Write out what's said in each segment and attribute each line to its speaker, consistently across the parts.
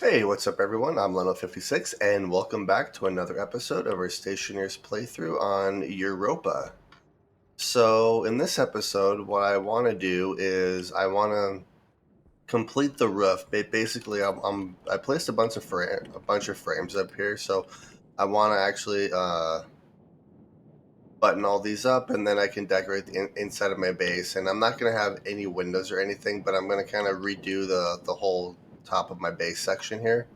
Speaker 1: Hey, what's up, everyone? I'm Leno56, and welcome back to another episode of our Stationeers playthrough on Europa. So, in this episode, what I want to do is I want to complete the roof. Basically, I placed a bunch of frames up here, so I want to actually button all these up, and then I can decorate the inside of my base. And I'm not going to have any windows or anything, but I'm going to kind of redo the whole top of my base section here.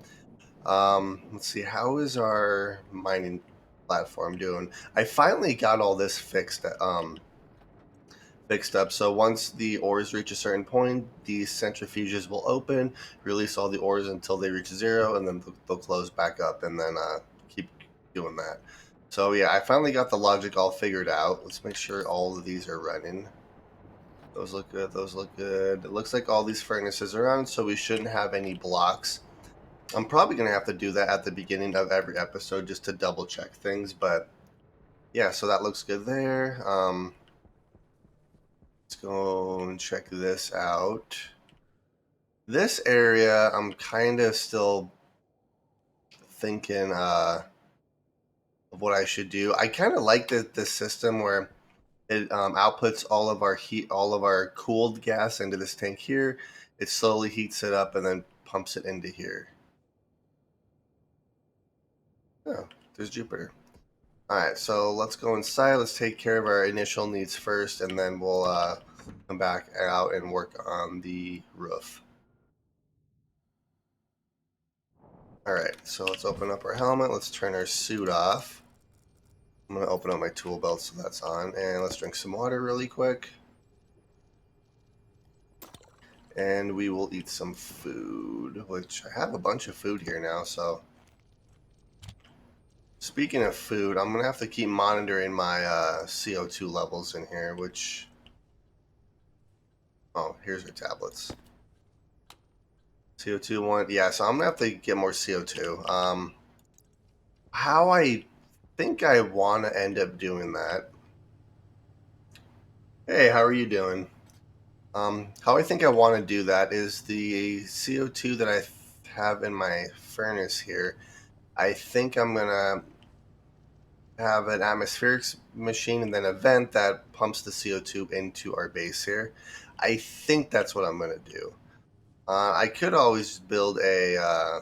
Speaker 1: Let's see, how is our mining platform doing? I finally got all this fixed up. So once the ores reach a certain point, these centrifuges will open, release all the ores until they reach zero, and then they'll close back up, and then keep doing that. So yeah, I finally got the logic all figured out. Let's make sure all of these are running. Those look good. Those look good. It looks like all these furnaces are on, so we shouldn't have any blocks. I'm probably going to have to do that at the beginning of every episode just to double check things. But yeah, so that looks good there. Let's go and check this out. This area, I'm kind of still thinking of what I should do. I kind of like this system where it outputs all of our heat, all of our cooled gas into this tank here. It slowly heats it up and then pumps it into here. Oh, there's Jupiter. Alright, so let's go inside. Let's take care of our initial needs first, and then we'll come back out and work on the roof. Alright, so let's open up our helmet. Let's turn our suit off. I'm going to open up my tool belt so that's on. And let's drink some water really quick. And we will eat some food, which I have a bunch of food here now, so... Speaking of food, I'm going to have to keep monitoring my CO2 levels in here, which... Oh, here's our tablets. CO2 one, yeah, so I'm going to have to get more CO2. How I think I want to end up doing that... Hey, how are you doing? How I think I want to do that is the CO2 that I have in my furnace here. I think I'm going to have an atmospheric machine and then a vent that pumps the CO2 into our base here. I think that's what I'm going to do. I could always build I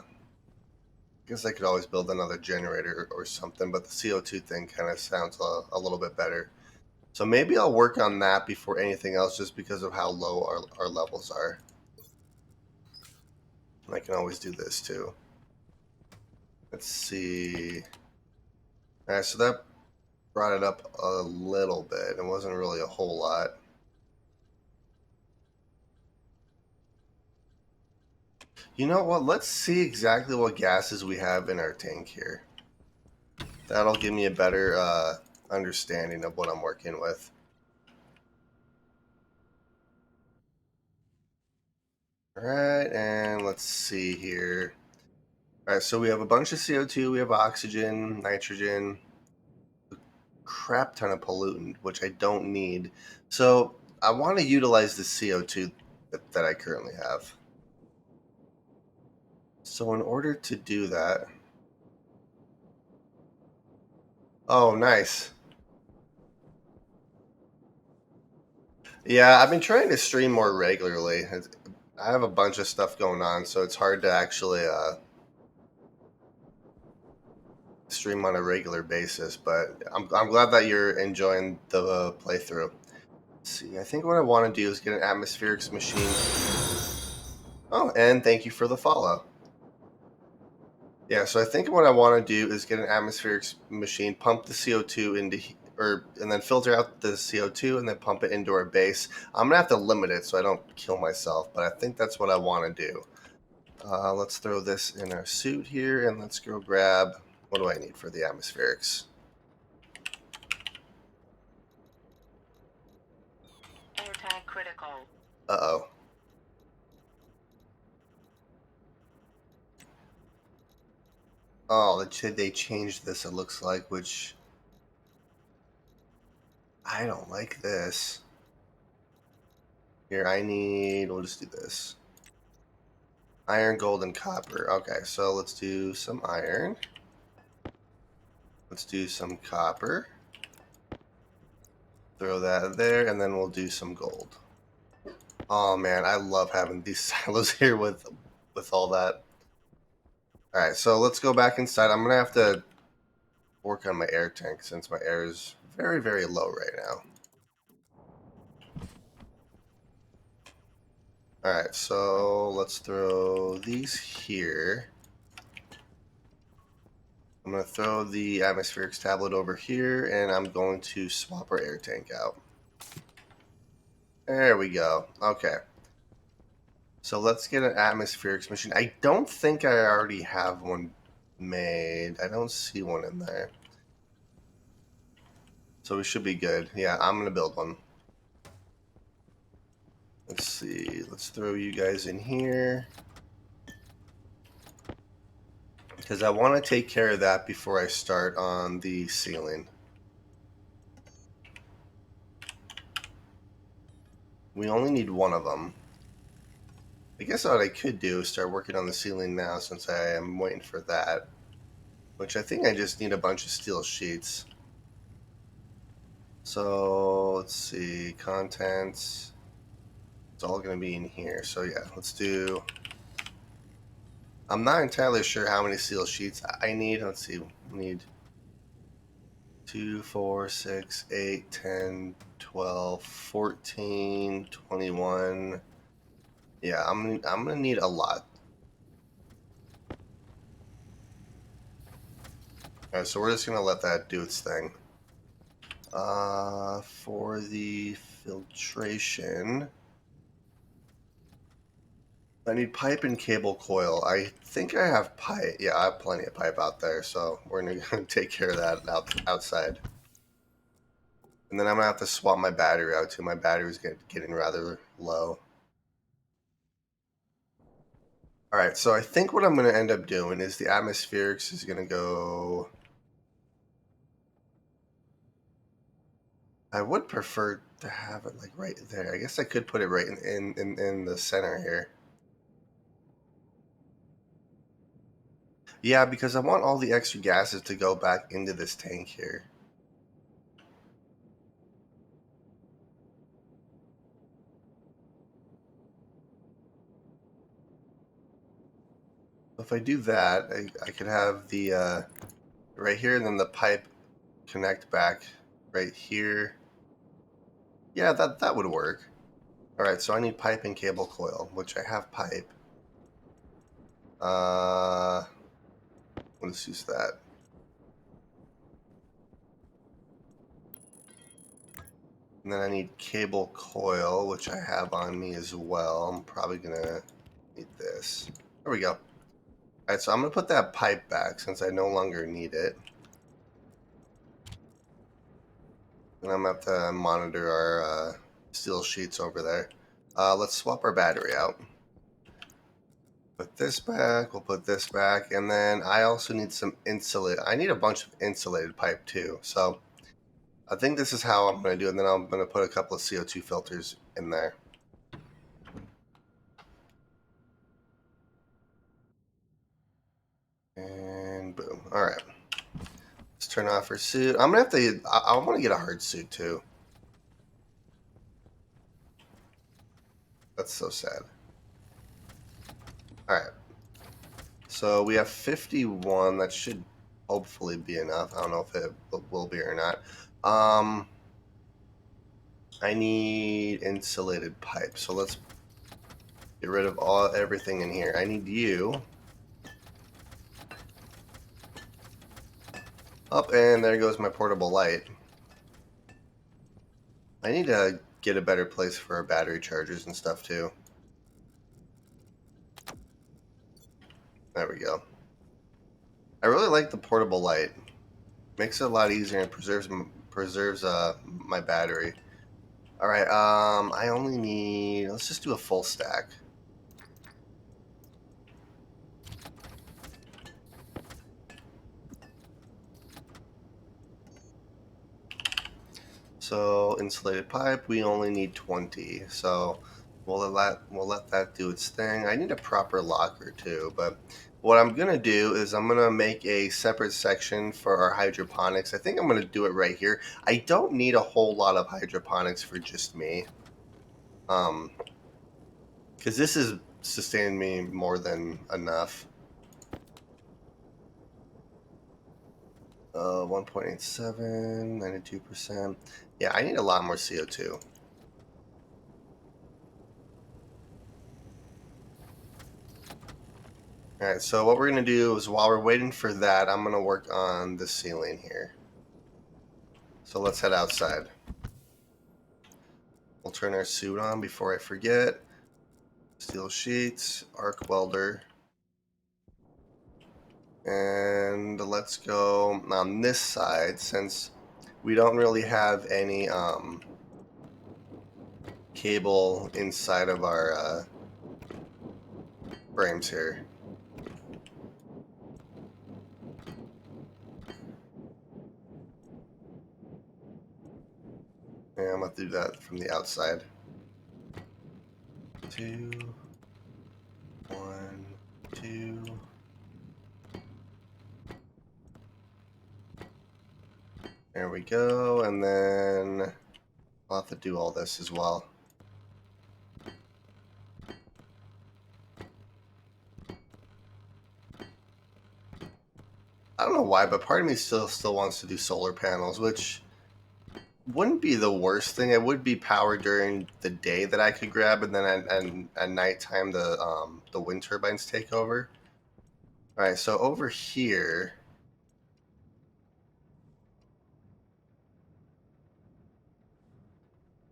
Speaker 1: guess I could always build another generator or something, but the CO2 thing kind of sounds a little bit better. So maybe I'll work on that before anything else just because of how low our levels are. And I can always do this too. Let's see. Alright, so that brought it up a little bit. It wasn't really a whole lot. You know what? Let's see exactly what gases we have in our tank here. That'll give me a better understanding of what I'm working with. Alright, and let's see here. Alright, so we have a bunch of CO2, we have oxygen, nitrogen, a crap ton of pollutant, which I don't need. So I want to utilize the CO2 that I currently have. So in order to do that... Oh, nice. Yeah, I've been trying to stream more regularly. I have a bunch of stuff going on, so it's hard to actually stream on a regular basis. But I'm glad that you're enjoying the playthrough. Let's see, I think what I want to do is get an atmospherics machine. Oh, and thank you for the follow. Yeah, so I think what I want to do is get an atmospherics machine, pump the CO2 into, and then filter out the CO2 and then pump it into our base. I'm gonna have to limit it so I don't kill myself, but I think that's what I want to do. Let's throw this in our suit here, and let's go grab, what do I need for the atmospherics?
Speaker 2: Anti-critical.
Speaker 1: Uh-oh. Oh, they changed this, it looks like, which... I don't like this. Here, we'll just do this. Iron, gold, and copper. Okay, so let's do some iron. Let's do some copper. Throw that there, and then we'll do some gold. Oh man, I love having these silos here with all that. All right, so let's go back inside. I'm gonna have to work on my air tank since my air is very, very low right now. All right, so let's throw these here. I'm going to throw the atmospherics tablet over here, and I'm going to swap our air tank out. There we go. Okay. So let's get an atmospherics machine. I don't think I already have one made. I don't see one in there. So we should be good. Yeah, I'm going to build one. Let's see. Let's throw you guys in here. Because I want to take care of that before I start on the ceiling. We only need one of them. I guess what I could do is start working on the ceiling now since I am waiting for that. Which I think I just need a bunch of steel sheets. So let's see, contents. It's all going to be in here. So yeah, let's do. I'm not entirely sure how many steel sheets I need. Let's see, we need 2, 4, 6, 8, 10, 12, 14, 21. Yeah, I'm gonna need a lot. All right, so we're just gonna let that do its thing. For the filtration, I need pipe and cable coil. I think I have pipe. Yeah, I have plenty of pipe out there, so we're gonna take care of that outside. And then I'm gonna have to swap my battery out too. My battery's getting rather low. All right, so I think what I'm gonna end up doing is the atmospherics is gonna go. I would prefer to have it like right there. I guess I could put it right in the center here. Yeah, because I want all the extra gases to go back into this tank here. If I do that, I could have the right here and then the pipe connect back right here. Yeah, that would work. All right, so I need pipe and cable coil, which I have pipe. Let's use that. And then I need cable coil, which I have on me as well. I'm probably gonna need this. There we go. All right, so I'm gonna put that pipe back since I no longer need it. And I'm gonna have to monitor our steel sheets over there. Let's swap our battery out. Put this back, we'll put this back, and then I also need some insulate. I need a bunch of insulated pipe too. So I think this is how I'm gonna do it, and then I'm gonna put a couple of CO2 filters in there. And boom. All right. Let's turn off our suit. I'm gonna have to. I want to get a hard suit too. That's so sad. All right. So we have 51. That should hopefully be enough. I don't know if it will be or not. I need insulated pipe. So let's get rid of everything in here. I need you. Up, and there goes my portable light. I need to get a better place for our battery chargers and stuff too. There we go. I really like the portable light. Makes it a lot easier and preserves my battery. All right. I only need. Let's just do a full stack. So insulated pipe, we only need 20. So we'll let that do its thing. I need a proper locker too, but what I'm gonna do is I'm gonna make a separate section for our hydroponics. I think I'm gonna do it right here. I don't need a whole lot of hydroponics for just me, because this is sustaining me more than enough. 1.87, 92%. Yeah, I need a lot more CO2. All right, so what we're gonna do is while we're waiting for that, I'm gonna work on the ceiling here. So let's head outside. We'll turn our suit on before I forget. Steel sheets, arc welder, and let's go on this side since we don't really have any cable inside of our frames here. Yeah, I'm gonna do that from the outside. 2, 1, 2. There we go, and then I'll have to do all this as well. I don't know why, but part of me still wants to do solar panels, which wouldn't be the worst thing. It would be power during the day that I could grab, and then at nighttime the wind turbines take over. All right, so over here,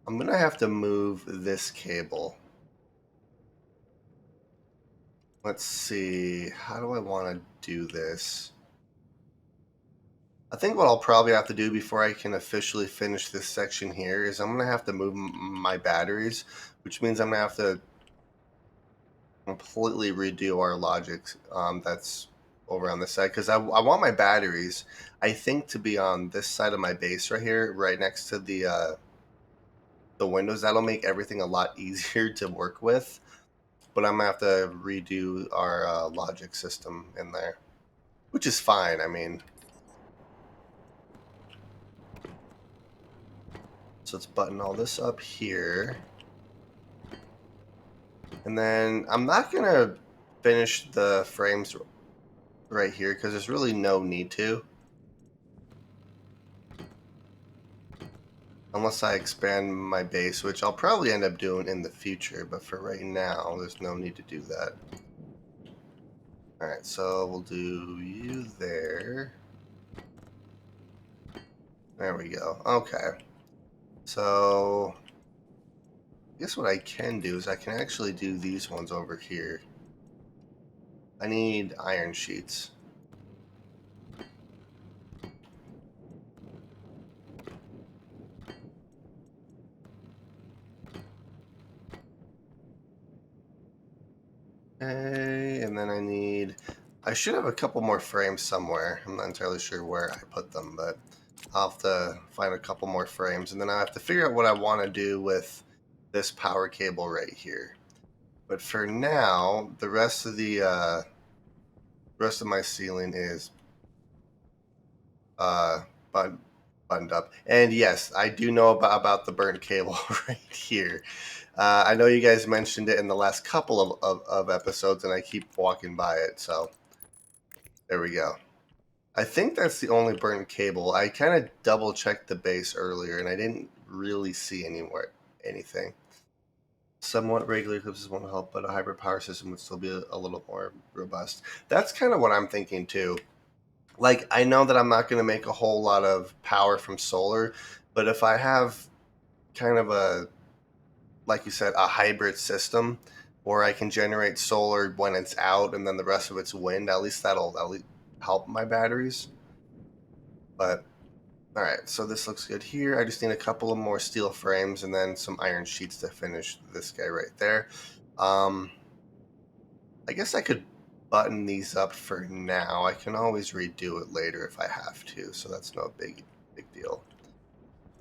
Speaker 1: I'm gonna have to move this cable. Let's see, how do I want to do this? I think what I'll probably have to do before I can officially finish this section here is I'm gonna have to move my batteries, which means I'm gonna have to completely redo our logic that's over on this side because I want my batteries I think to be on this side of my base right here right next to the windows. That'll make everything a lot easier to work with, but I'm gonna have to redo our logic system in there, which is fine. I mean, so let's button all this up here, and then I'm not gonna finish the frames right here because there's really no need to. Unless I expand my base, which I'll probably end up doing in the future, but for right now, there's no need to do that. Alright, so we'll do you there. There we go. Okay. So, I guess what I can do is I can actually do these ones over here. I need iron sheets. Okay, and then I should have a couple more frames somewhere. I'm not entirely sure where I put them, but I'll have to find a couple more frames, and then I have to figure out what I want to do with this power cable right here. But for now, the rest of my ceiling is uh, bun- buttoned up. And yes, I do know about the burnt cable right here. I know you guys mentioned it in the last couple of episodes, and I keep walking by it. So there we go. I think that's the only burnt cable. I kind of double checked the base earlier, and I didn't really see anything. Somewhat regular eclipses won't help, but a hybrid power system would still be a little more robust. That's kind of what I'm thinking too. Like, I know that I'm not going to make a whole lot of power from solar, but if I have kind of like you said, a hybrid system where I can generate solar when it's out and then the rest of it's wind, at least that'll at least help my batteries. But all right, so this looks good here. I just need a couple of more steel frames and then some iron sheets to finish this guy right there. Um, I guess I could button these up for now. I can always redo it later if I have to, so that's no big deal.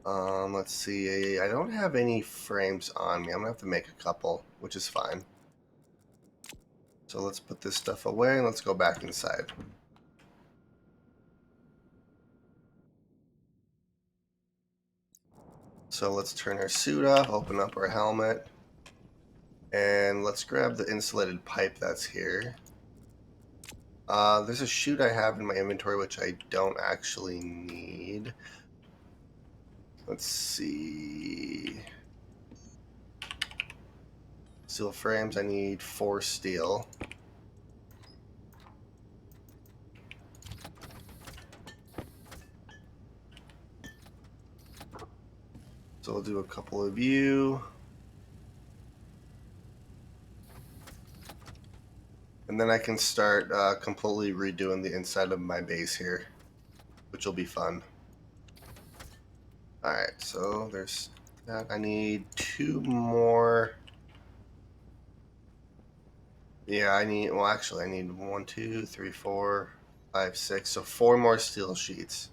Speaker 1: Let's see. I don't have any frames on me. I'm gonna have to make a couple, which is fine. So let's put this stuff away and let's go back inside. So let's turn our suit off, open up our helmet, and let's grab the insulated pipe that's here. There's a chute I have in my inventory which I don't actually need. Let's see. Steel frames, I need 4 steel. So we'll do a couple of you. And then I can start completely redoing the inside of my base here, which will be fun. Alright, so there's that. I need 2 more. Yeah, well, actually, I need 1, 2, 3, 4, 5, 6. So 4 more steel sheets.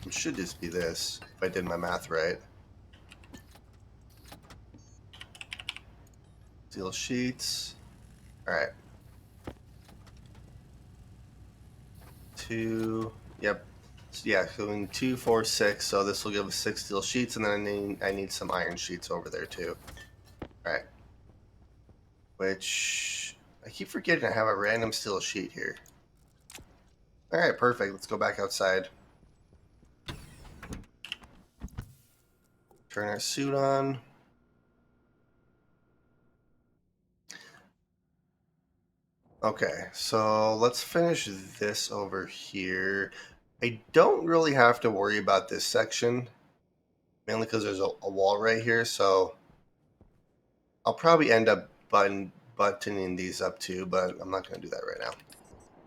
Speaker 1: It should just be this, if I did my math right. Steel sheets. Alright. 2. Yep. Yeah, so in 2, 4, 6. So this will give us 6 steel sheets, and then I need some iron sheets over there too. Alright. Which I keep forgetting I have a random steel sheet here. Alright, perfect. Let's go back outside. Turn our suit on. Okay, so let's finish this over here. I don't really have to worry about this section, mainly because there's a wall right here, so I'll probably end up buttoning these up too, but I'm not going to do that right now.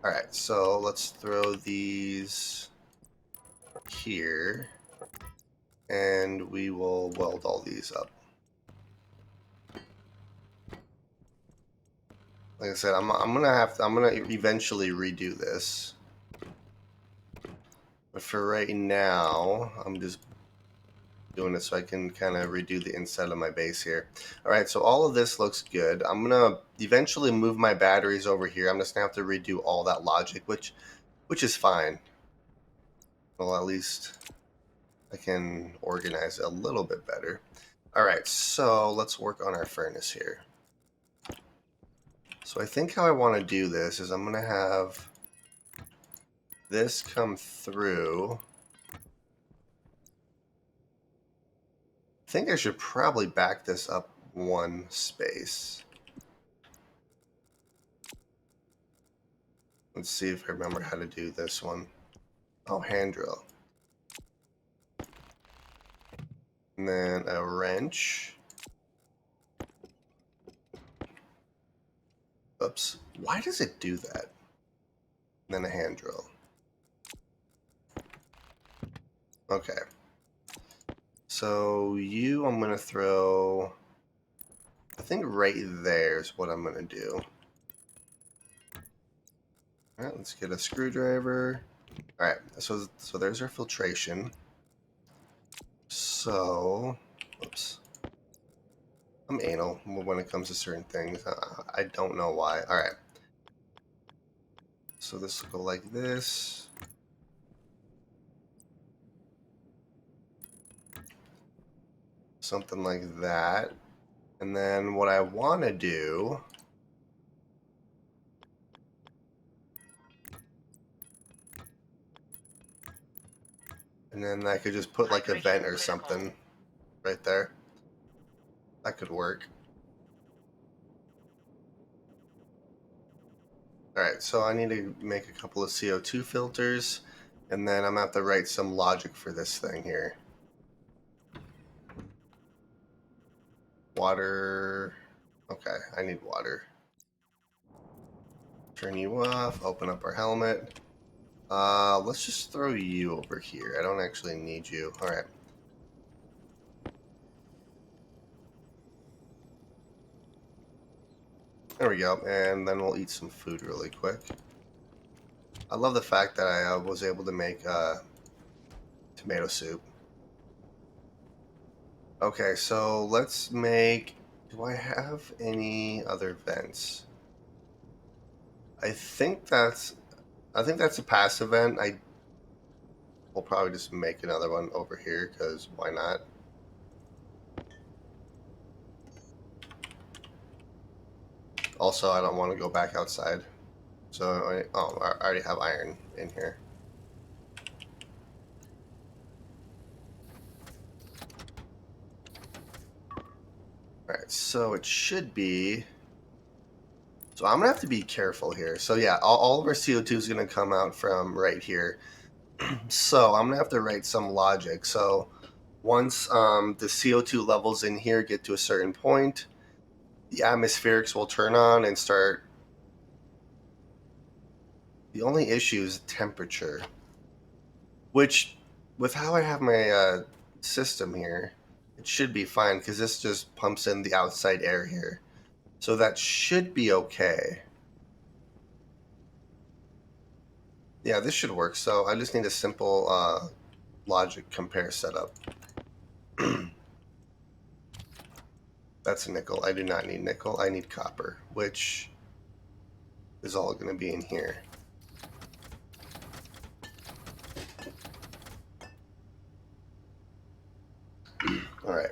Speaker 1: Alright, so let's throw these here, and we will weld all these up. Like I said, I'm gonna eventually redo this, but for right now, I'm just doing it so I can kind of redo the inside of my base here. All right, so all of this looks good. I'm gonna eventually move my batteries over here. I'm just gonna have to redo all that logic, which is fine. Well, at least I can organize it a little bit better. All right, so let's work on our furnace here. So I think how I want to do this is I'm gonna have this come through. I think I should probably back this up 1 space. Let's see if I remember how to do this one. Oh, hand drill. And then a wrench. Oops. Why does it do that? And then a hand drill. Okay. So I'm going to throw, I think right there is what I'm going to do. All right, let's get a screwdriver. All right, so there's our filtration. So, oops. I'm anal when it comes to certain things. I don't know why. All right. So this will go like this. Something like that. And then what I want to do, and then I could just put like a vent or something right there. That could work. Alright, so I need to make a couple of CO2 filters, and then I'm going to have to write some logic for this thing here. Water. Okay, I need water. Turn you off, open up our helmet. Let's just throw you over here. I don't actually need you. Alright. There we go. And then we'll eat some food really quick. I love the fact that I was able to make tomato soup. Okay, so let's make... Do I have any other vents? I think that's... I think that's a passive vent. I will probably just make another one over here, because why not? Also, I don't want to go back outside. So, I already have iron in here. Alright, so it should be... So I'm going to have to be careful here. So yeah, all of our CO2 is going to come out from right here. So I'm going to have to write some logic. So once the CO2 levels in here get to a certain point, the atmospherics will turn on and start... The only issue is temperature, which with how I have my system here, it should be fine because this just pumps in the outside air here. So that should be okay. Yeah, this should work. So I just need a simple logic compare setup. That's a nickel. I do not need nickel. I need copper, which is all going to be in here. All right.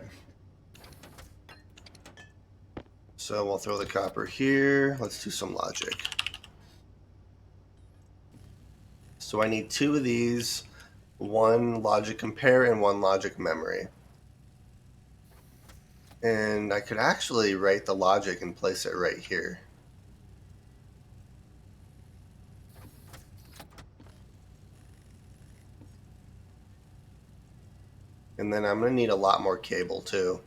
Speaker 1: So we'll throw the copper here. Let's do some logic. So I need 2 of these, 1 logic compare and 1 logic memory. And I could actually write the logic and place it right here. And then I'm going to need a lot more cable too.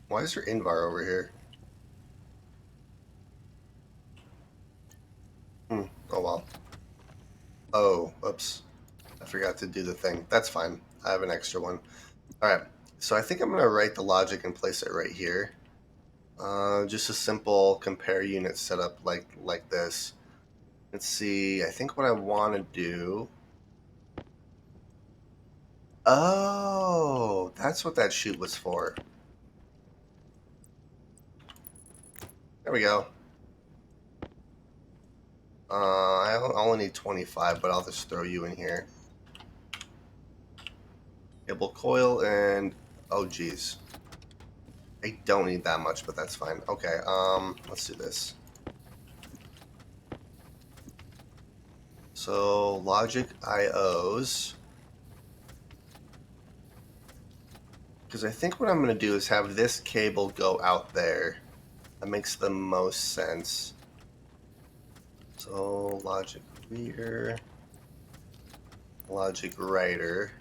Speaker 1: Why is there Invar over here? Oh well. Oh, oops. I forgot to do the thing. That's fine. I have an extra one. Alright, so I think I'm going to write the logic and place it right here. Just a simple compare unit setup like this. Let's see, I think what I want to do... Oh, that's what that chute was for. There we go. I only need 25, but I'll just throw you in here. Cable coil and... Oh, geez. I don't need that much, but that's fine. Okay, let's do this. So, logic IOs. Because I think what I'm going to do is have this cable go out there. That makes the most sense. So, logic reader. Logic writer.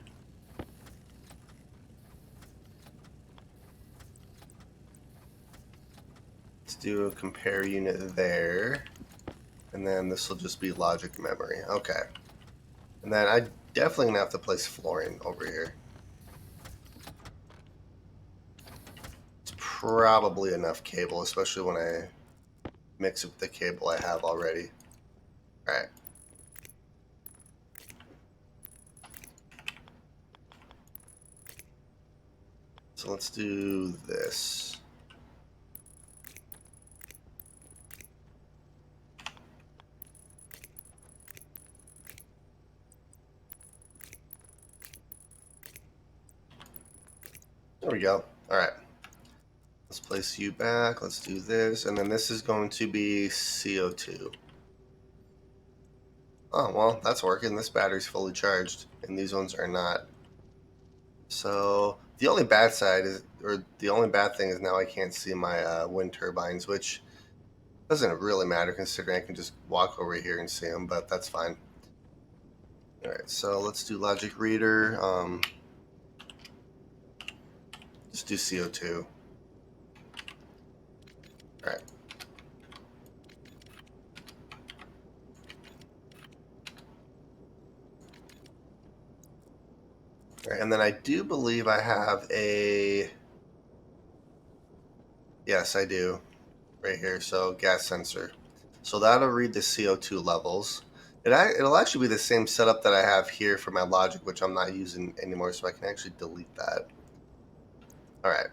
Speaker 1: Let's do a compare unit there. And then this will just be logic memory. Okay. And then I definitely gonna have to place flooring over here. It's probably enough cable, especially when I mix it with the cable I have already. Alright. So let's do this. There we go. Alright. Let's place you back. Let's do this. And then this is going to be CO2. Oh, well, that's working. This battery's fully charged, and these ones are not. So the only bad side is, or the only bad thing is now I can't see my wind turbines, which doesn't really matter considering I can just walk over here and see them, but that's fine. Alright, so let's do logic reader. Just do CO2. Alright. All right, and then I do believe I have a. Yes, I do. Right here. So gas sensor. So that'll read the CO2 levels. It'll actually be the same setup that I have here for my logic, which I'm not using anymore, so I can actually delete that. All right.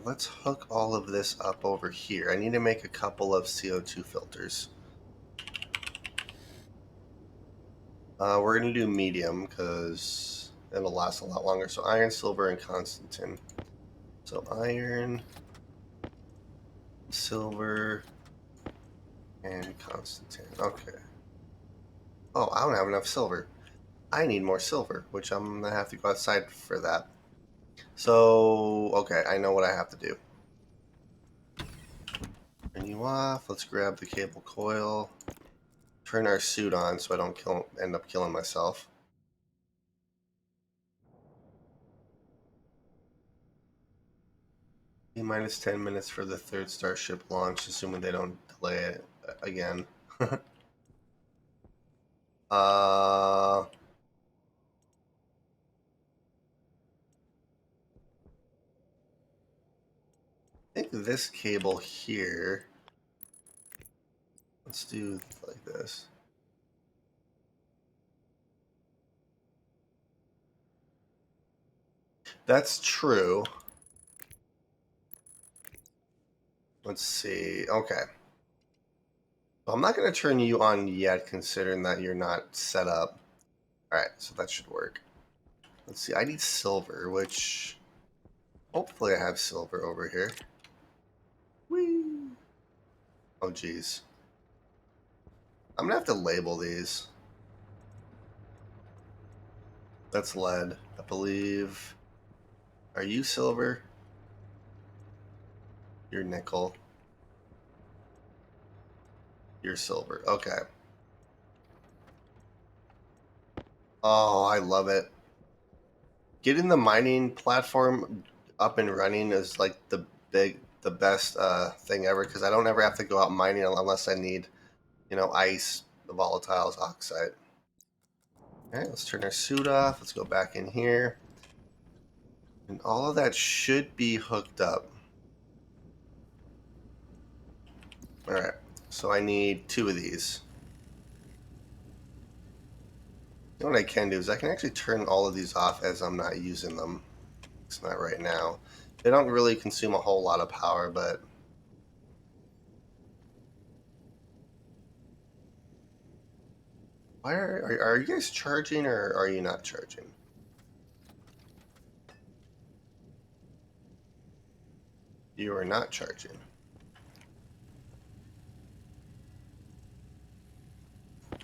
Speaker 1: Let's hook all of this up over here. I need to make a couple of CO2 filters. We're going to do medium because it'll last a lot longer. So iron, silver, and Constantine. So iron, silver, and Constantine. Okay. Oh, I don't have enough silver. I need more silver, which I'm going to have to go outside for that. So, okay, I know what I have to do. Turn you off. Let's grab the cable coil. Turn our suit on so I don't end up killing myself. Minus 10 minutes for the third Starship launch, assuming they don't delay it again. I think this cable here, let's do like this. That's true. Let's see. Okay. Well, I'm not going to turn you on yet, considering that you're not set up. All right, so that should work. Let's see. I need silver, which hopefully I have silver over here. Whee! Oh, geez. I'm going to have to label these. That's lead, I believe. Are you silver? You're nickel. You're silver. Okay. Oh, I love it. Getting the mining platform up and running is like the best thing ever because I don't ever have to go out mining unless I need, ice, the volatiles, oxide. All right, let's turn our suit off. Let's go back in here. And all of that should be hooked up. All right, so I need 2 of these. You know what I can do is I can actually turn all of these off as I'm not using them. It's not right now. They don't really consume a whole lot of power, but why are you guys charging or are you not charging? You are not charging.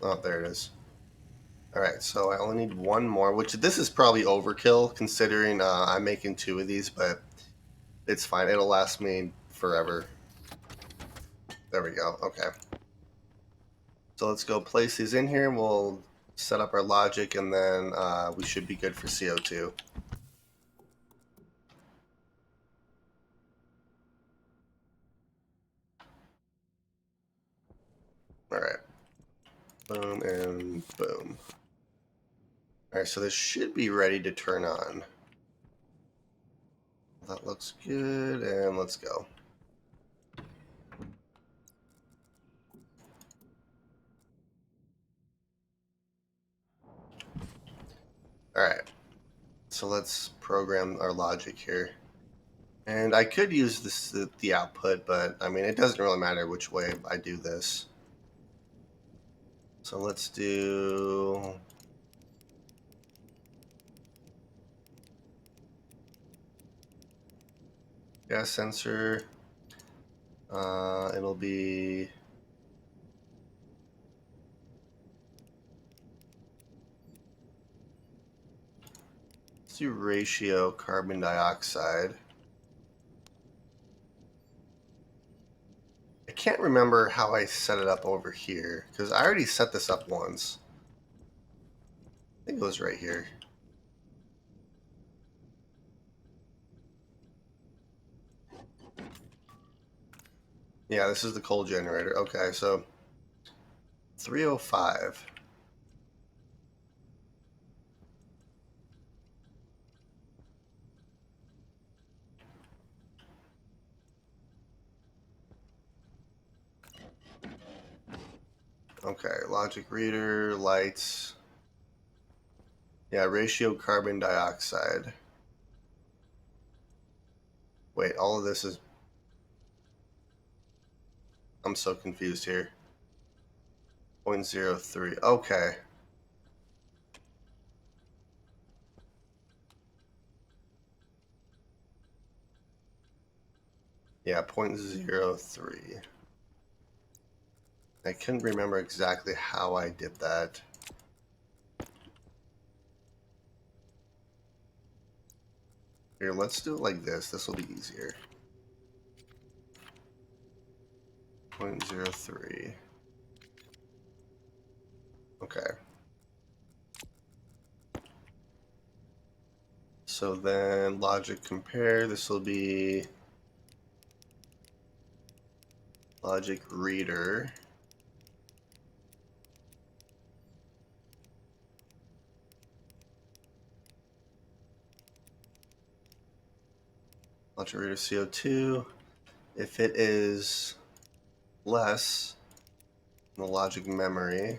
Speaker 1: Oh, there it is. All right, so I only need 1 more, which this is probably overkill considering I'm making 2 of these, but it's fine. It'll last me forever. There we go. Okay. So let's go place these in here. We'll set up our logic, and then we should be good for CO2. All right. Boom and boom. All right, so this should be ready to turn on. That looks good, and let's go. All right, so let's program our logic here. And I could use the output, but I mean, it doesn't really matter which way I do this. So let's do... gas sensor. It'll be... let's do ratio carbon dioxide. I can't remember how I set it up over here, because I already set this up once. I think it was right here. Yeah, this is the coal generator. Okay, so 305. Okay, logic reader, lights. Yeah, ratio carbon dioxide. Wait, all of this is... I'm so confused here. 0.03. Okay. Yeah, 0.03. I couldn't remember exactly how I did that. Here, let's do it like this. This will be easier. 0.03. Okay. So then logic compare. This will be logic reader. Logic reader CO2. If it is less than the logic memory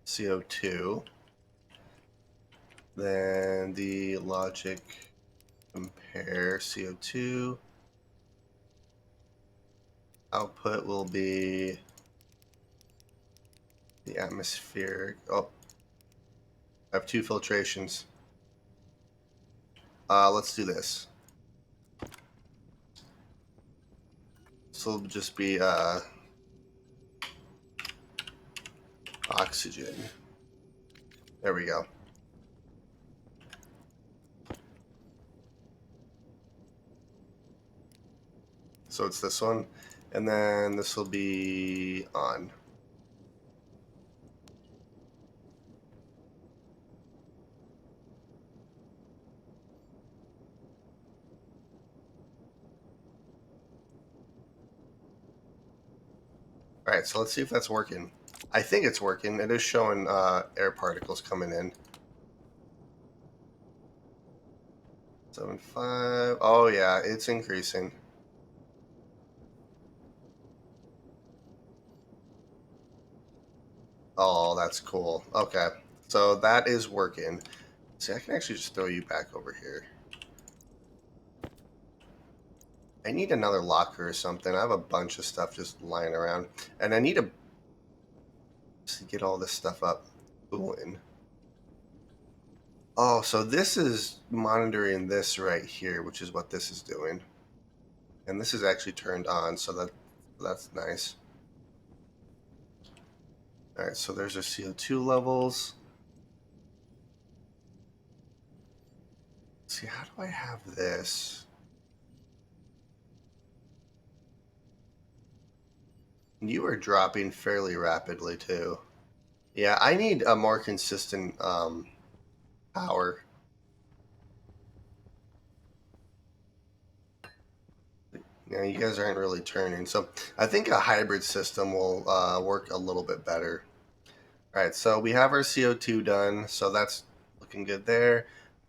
Speaker 1: CO2, then the logic compare CO2 output will be the atmospheric. Oh, I have two filtrations. Let's do this. This will just be oxygen. There we go. So it's this one, and then this will be on. All right, so let's see if that's working. I think it's working. It is showing air particles coming in. 7.5. Oh yeah, it's increasing. Oh, that's cool. Okay, so that is working. See, I can actually just throw you back over here. I need another locker or something. I have a bunch of stuff just lying around, and I need to get all this stuff up. Cooling. Oh, so this is monitoring this right here, which is what this is doing. And this is actually turned on, so that's nice. All right, so there's our CO2 levels. Let's see, how do I have this? You are dropping fairly rapidly too. Yeah, I need a more consistent power. Yeah, you guys aren't really turning, so I think a hybrid system will work a little bit better. All right, so we have our CO2 done, so that's looking good there.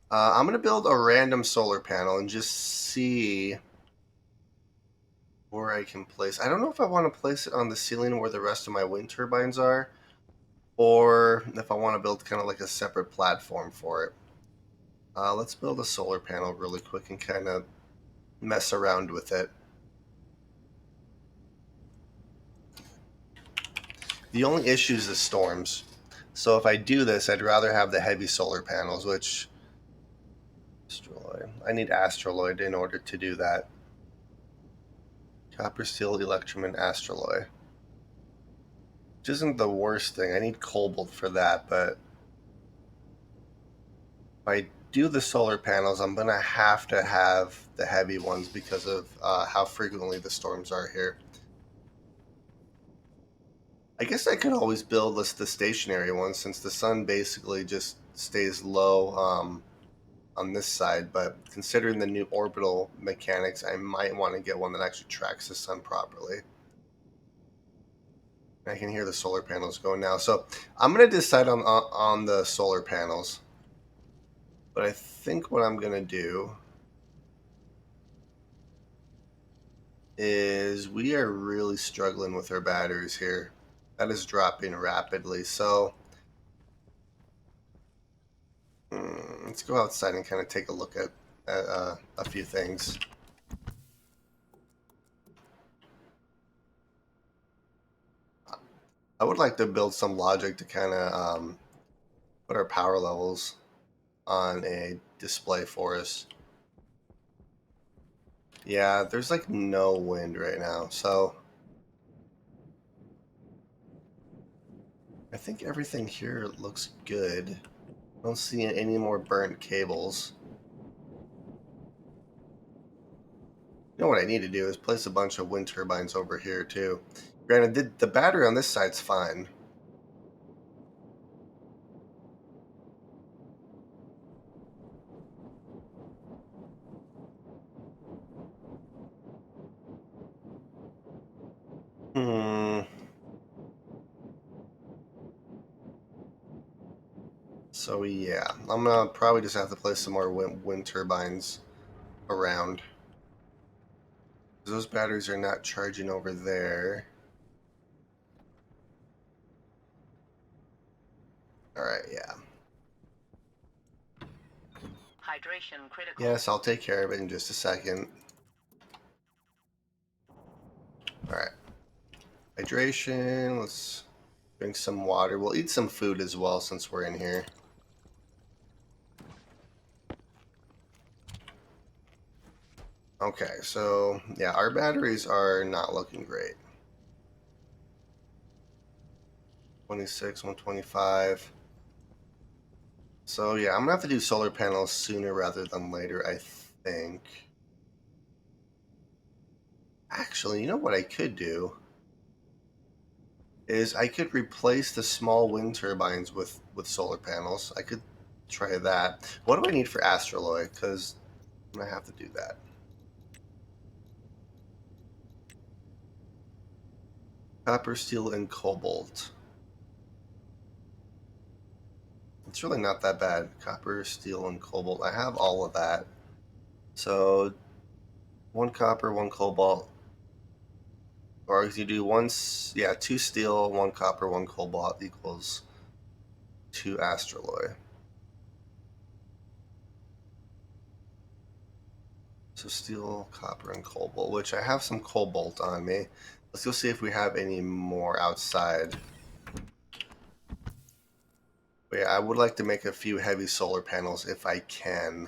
Speaker 1: I'm going to build a random solar panel and just see where I can place. I don't know if I want to place it on the ceiling where the rest of my wind turbines are, or if I want to build kind of like a separate platform for it. Let's build a solar panel really quick and kind of mess around with it. The only issue is the storms. So if I do this, I'd rather have the heavy solar panels, which astroloid. I need astroloid in order to do that. Copper, steel, electrum, and astroloid. Which isn't the worst thing. I need cobalt for that, but if I do the solar panels, I'm going to have the heavy ones because of how frequently the storms are here. I guess I could always build the stationary ones since the sun basically just stays low on this side, but considering the new orbital mechanics, I might want to get one that actually tracks the sun properly. I can hear the solar panels going now. So I'm going to decide on the solar panels. But I think what I'm going to do is we are really struggling with our batteries here. That is dropping rapidly. So let's go outside and kind of take a look at a few things. I would like to build some logic to kind of put our power levels on a display for us. Yeah, there's like no wind right now, so I think everything here looks good. I don't see any more burnt cables. You know what I need to do is place a bunch of wind turbines over here too. Granted, the battery on this side's fine. Hmm. So yeah, I'm gonna probably just have to place some more wind turbines around. Those batteries are not charging over there. All right, yeah.
Speaker 2: Hydration critical.
Speaker 1: Yes, I'll take care of it in just a second. All right. Hydration. Let's drink some water. We'll eat some food as well since we're in here. Okay, so yeah, our batteries are not looking great. 26, 125. So yeah, I'm gonna have to do solar panels sooner rather than later, I think. Actually, you know what I could do is I could replace the small wind turbines with solar panels. I could try that. What do I need for astraloy? Because I'm gonna have to do that. Copper, steel, and cobalt. It's really not that bad. Copper, steel, and cobalt. I have all of that. So one copper, one cobalt. Or if you do yeah, two steel, one copper, one cobalt equals two astraloy. So steel, copper, and cobalt, which I have some cobalt on me. Let's go see if we have any more outside. But yeah, I would like to make a few heavy solar panels if I can.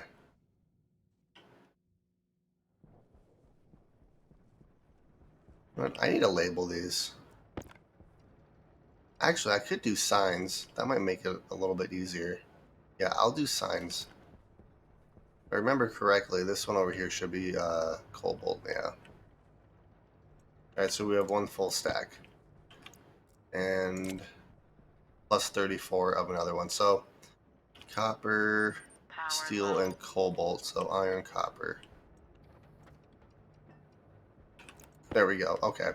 Speaker 1: But I need to label these. Actually, I could do signs. That might make it a little bit easier. Yeah, I'll do signs. If I remember correctly, this one over here should be cobalt, yeah. Alright, so we have one full stack. And plus 34 of another one. So copper,
Speaker 2: Power
Speaker 1: steel,
Speaker 2: low.
Speaker 1: and cobalt. So iron, copper. There we go. Okay.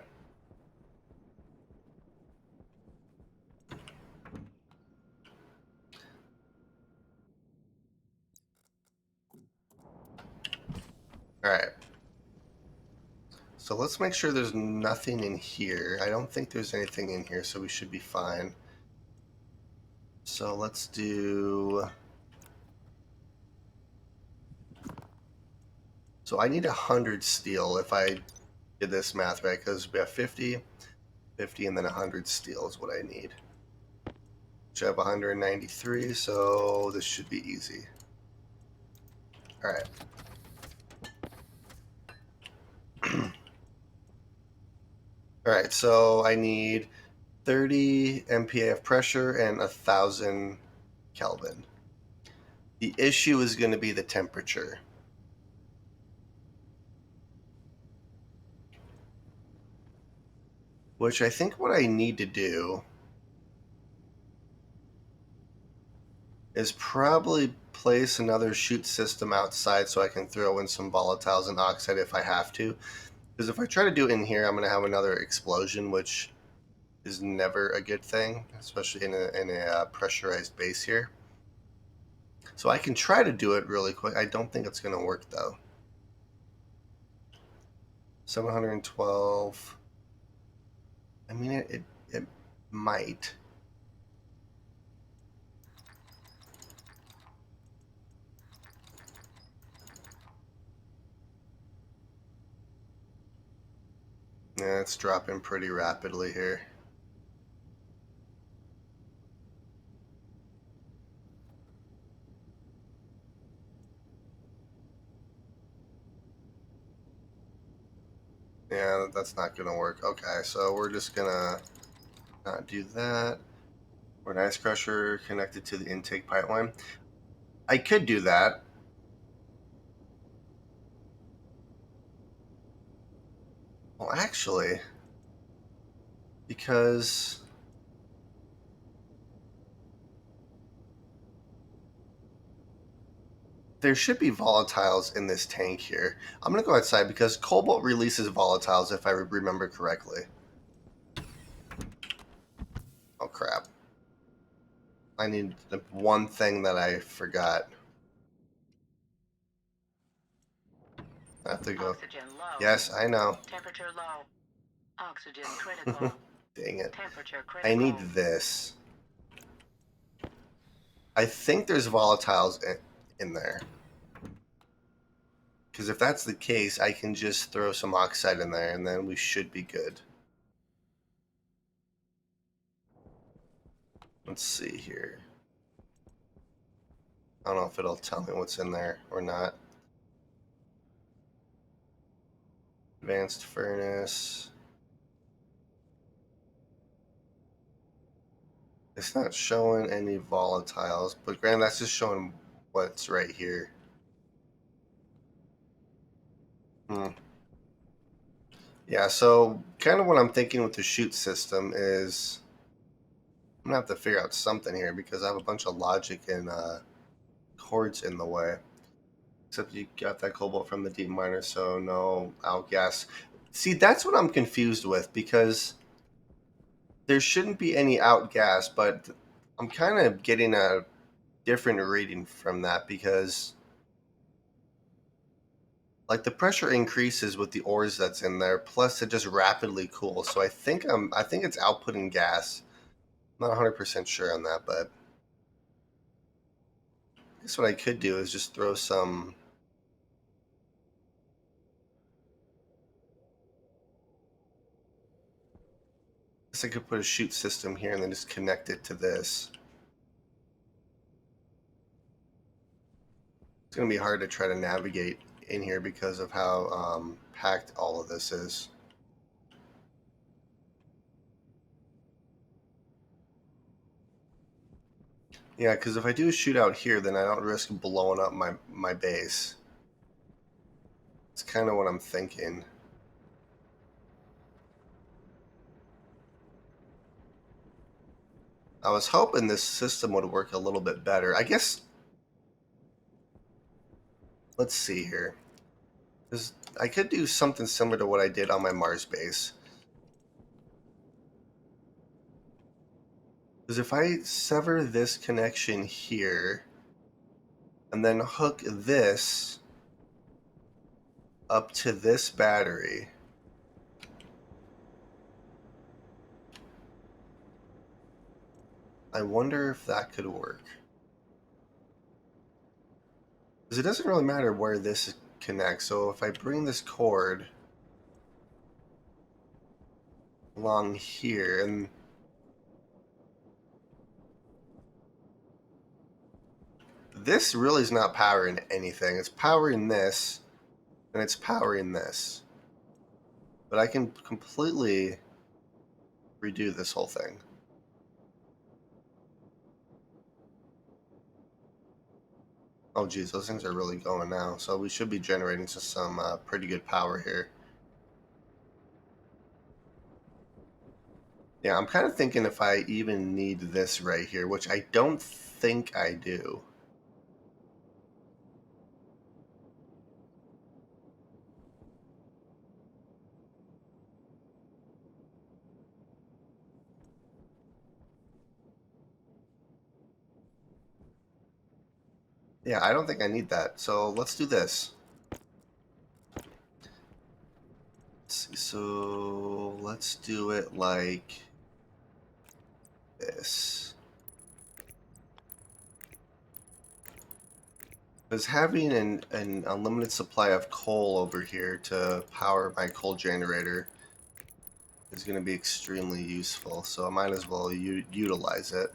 Speaker 1: Alright. So let's make sure there's nothing in here. I don't think there's anything in here, so we should be fine. So let's do... So I need 100 steel if I did this math right, because we have 50, 50, and then 100 steel is what I need. Which I have 193, so this should be easy. Alright. Alright, so I need 30 MPa of pressure and 1,000 Kelvin. The issue is going to be the temperature. Which I think what I need to do is probably place another chute system outside so I can throw in some volatiles and oxide if I have to. Because if I try to do it in here, I'm going to have another explosion, which is never a good thing, especially in a pressurized base here. So I can try to do it really quick. I don't think it's going to work though. 712. I mean, it might. Yeah, it's dropping pretty rapidly here. Yeah, that's not gonna work. Okay, so we're just gonna not do that. We're an ice crusher connected to the intake pipeline. I could do that. Well, actually, because there should be volatiles in this tank here. I'm gonna go outside because cobalt releases volatiles if I remember correctly. Oh crap. I need the one thing that I forgot. I have to go.
Speaker 2: Oxygen low.
Speaker 1: Yes, I know.
Speaker 2: Temperature low. Oxygen critical.
Speaker 1: Dang it.
Speaker 2: Temperature
Speaker 1: I need
Speaker 2: critical.
Speaker 1: this. I think there's volatiles in there. Because if that's the case, I can just throw some oxide in there and then we should be good. Let's see here. I don't know if it'll tell me what's in there or not. Advanced furnace. It's not showing any volatiles, but granted, that's just showing what's right here. Yeah, so kind of what I'm thinking with the chute system is I'm gonna have to figure out something here because I have a bunch of logic and cords in the way. Except you got that cobalt from the deep miner, so no outgas. See, that's what I'm confused with because there shouldn't be any outgas, but I'm kind of getting a different reading from that because like the pressure increases with the ores that's in there, plus it just rapidly cools. So I think it's outputting gas. I'm not 100% sure on that, but I guess what I could do is just throw some. I guess I could put a chute system here and then just connect it to this. It's going to be hard to try to navigate in here because of how packed all of this is. Yeah, because if I do a shootout here, then I don't risk blowing up my base. It's kind of what I'm thinking. I was hoping this system would work a little bit better. I guess, let's see here. I could do something similar to what I did on my Mars base. Because if I sever this connection here, and then hook this up to this battery, I wonder if that could work. Because it doesn't really matter where this connects. So if I bring this cord along here, and this really is not powering anything. It's powering this, and it's powering this. But I can completely redo this whole thing. Oh geez, those things are really going now. So we should be generating some pretty good power here. Yeah, I'm kind of thinking if I even need this right here, which I don't think I do. Yeah, I don't think I need that. So let's do this. So let's do it like this. Because having an unlimited supply of coal over here to power my coal generator is going to be extremely useful, so I might as well utilize it.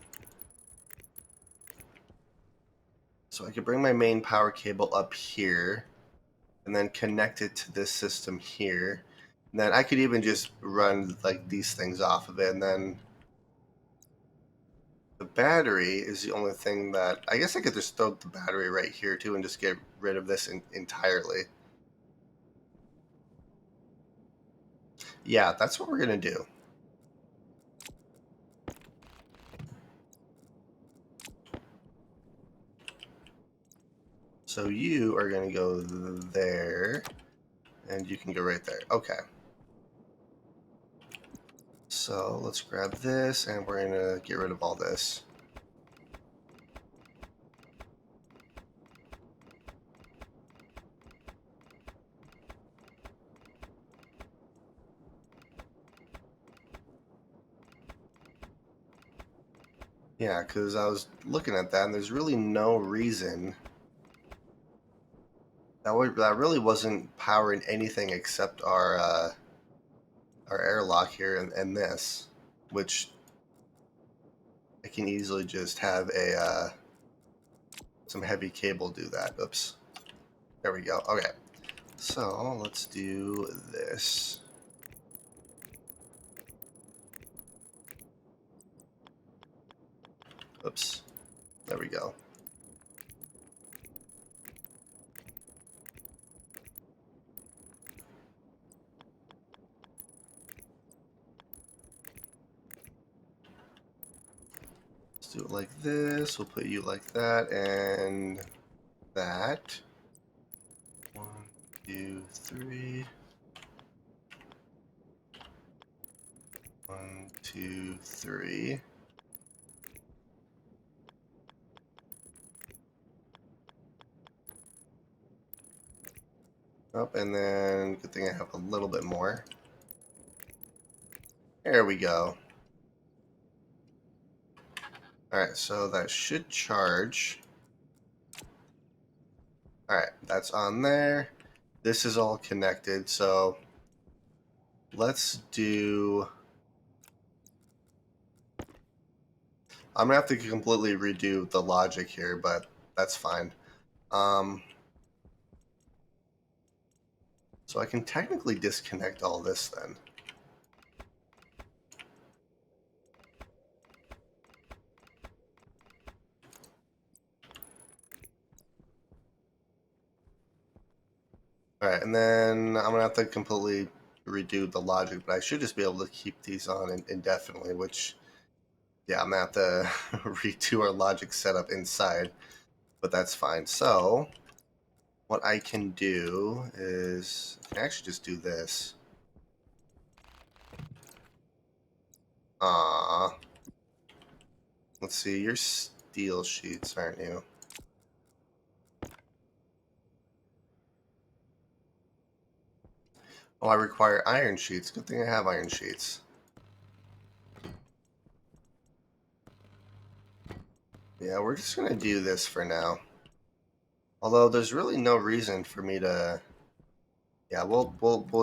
Speaker 1: So I could bring my main power cable up here and then connect it to this system here. And then I could even just run like these things off of it, and then the battery is the only thing that I guess I could just throw the battery right here too and just get rid of this entirely. Yeah, that's what we're gonna do. So you are gonna go there, and you can go right there. Okay. So let's grab this, and we're gonna get rid of all this. Yeah, because I was looking at that, and there's really no reason that really wasn't powering anything except our airlock here and this, which I can easily just have a some heavy cable do that. Oops. There we go. Okay. So let's do this. Oops. There we go. Let's do it like this. We'll put you like that and that. 1, 2, 3. 1, 2, 3. Up, and then good thing I have a little bit more. There we go. Alright, so that should charge. Alright, that's on there. This is all connected, so let's do... I'm gonna have to completely redo the logic here, but that's fine. So I can technically disconnect all this then. Alright, and then I'm gonna have to completely redo the logic, but I should just be able to keep these on indefinitely, which, yeah, I'm gonna have to redo our logic setup inside, but that's fine. So, what I can do is, I can actually just do this. Ah, let's see, you're steel sheets, aren't you? Oh, I require iron sheets. Good thing I have iron sheets. Yeah, we're just gonna do this for now. Although there's really no reason for me to. Yeah, we'll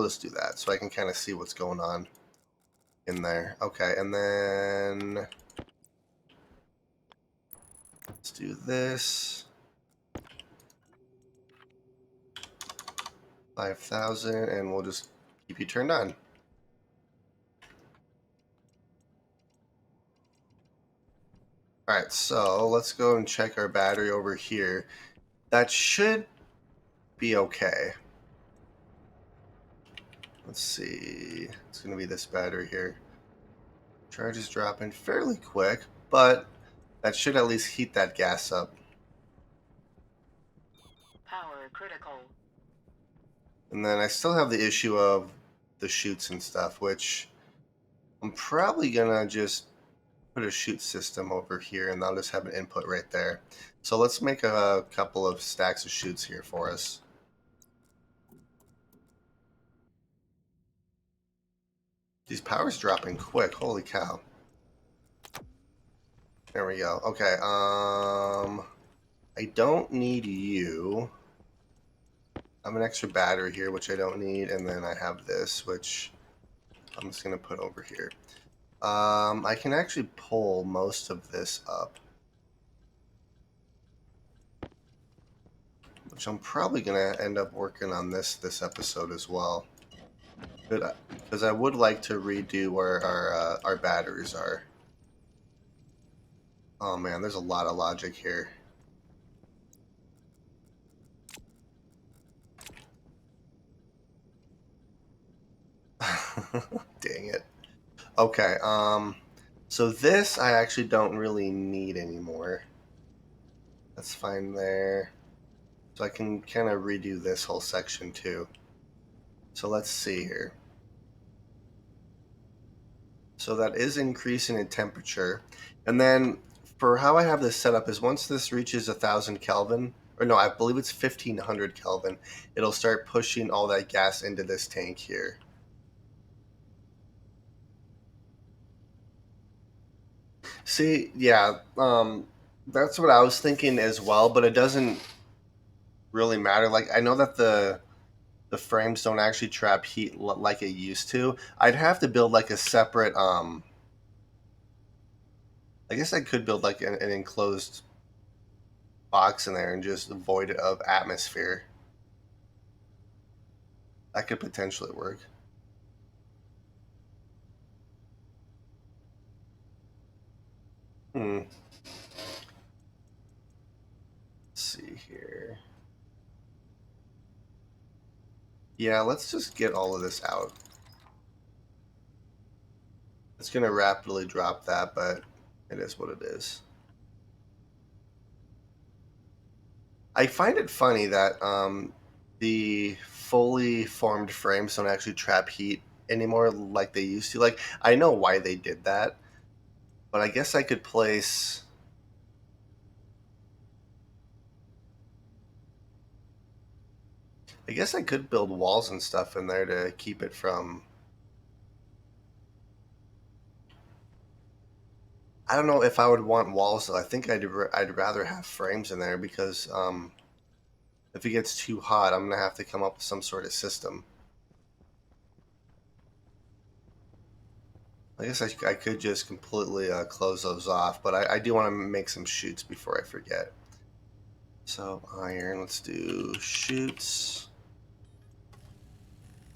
Speaker 1: just do that so I can kind of see what's going on in there. Okay, and then let's do this. 5,000, and we'll just keep you turned on. All right, so let's go and check our battery over here. That should be okay. Let's see. It's going to be this battery here. Charge is dropping fairly quick, but that should at least heat that gas up.
Speaker 2: Power critical.
Speaker 1: And then I still have the issue of the chutes and stuff, which I'm probably going to just put a chute system over here, and I'll just have an input right there. So let's make a couple of stacks of chutes here for us. These power's dropping quick. Holy cow. There we go. Okay, I don't need you. I have an extra battery here, which I don't need, and then I have this, which I'm just gonna put over here. I can actually pull most of this up, which I'm probably gonna end up working on this episode as well. Because I would like to redo where our batteries are. Oh man, there's a lot of logic here. Dang it. Okay, so this I actually don't really need anymore. That's fine there. So I can kind of redo this whole section too. So let's see here. So that is increasing in temperature. And then for how I have this set up is once this reaches 1,000 Kelvin, or no, I believe it's 1,500 Kelvin, it'll start pushing all that gas into this tank here. See, yeah, that's what I was thinking as well, but it doesn't really matter. Like I know that the frames don't actually trap heat like it used to. I'd have to build like a separate I guess I could build like an enclosed box in there and just void it of atmosphere. That could potentially work. Hmm. Let's see here. Yeah, let's just get all of this out. It's going to rapidly drop that, but it is what it is. I find it funny that the fully formed frames don't actually trap heat anymore like they used to. Like, I know why they did that, but I guess I could place. I guess I could build walls and stuff in there to keep it from. I don't know if I would want walls though. I think I'd rather have frames in there because if it gets too hot, I'm gonna have to come up with some sort of system. I guess I could just completely close those off, but I do want to make some chutes before I forget. So iron, let's do chutes.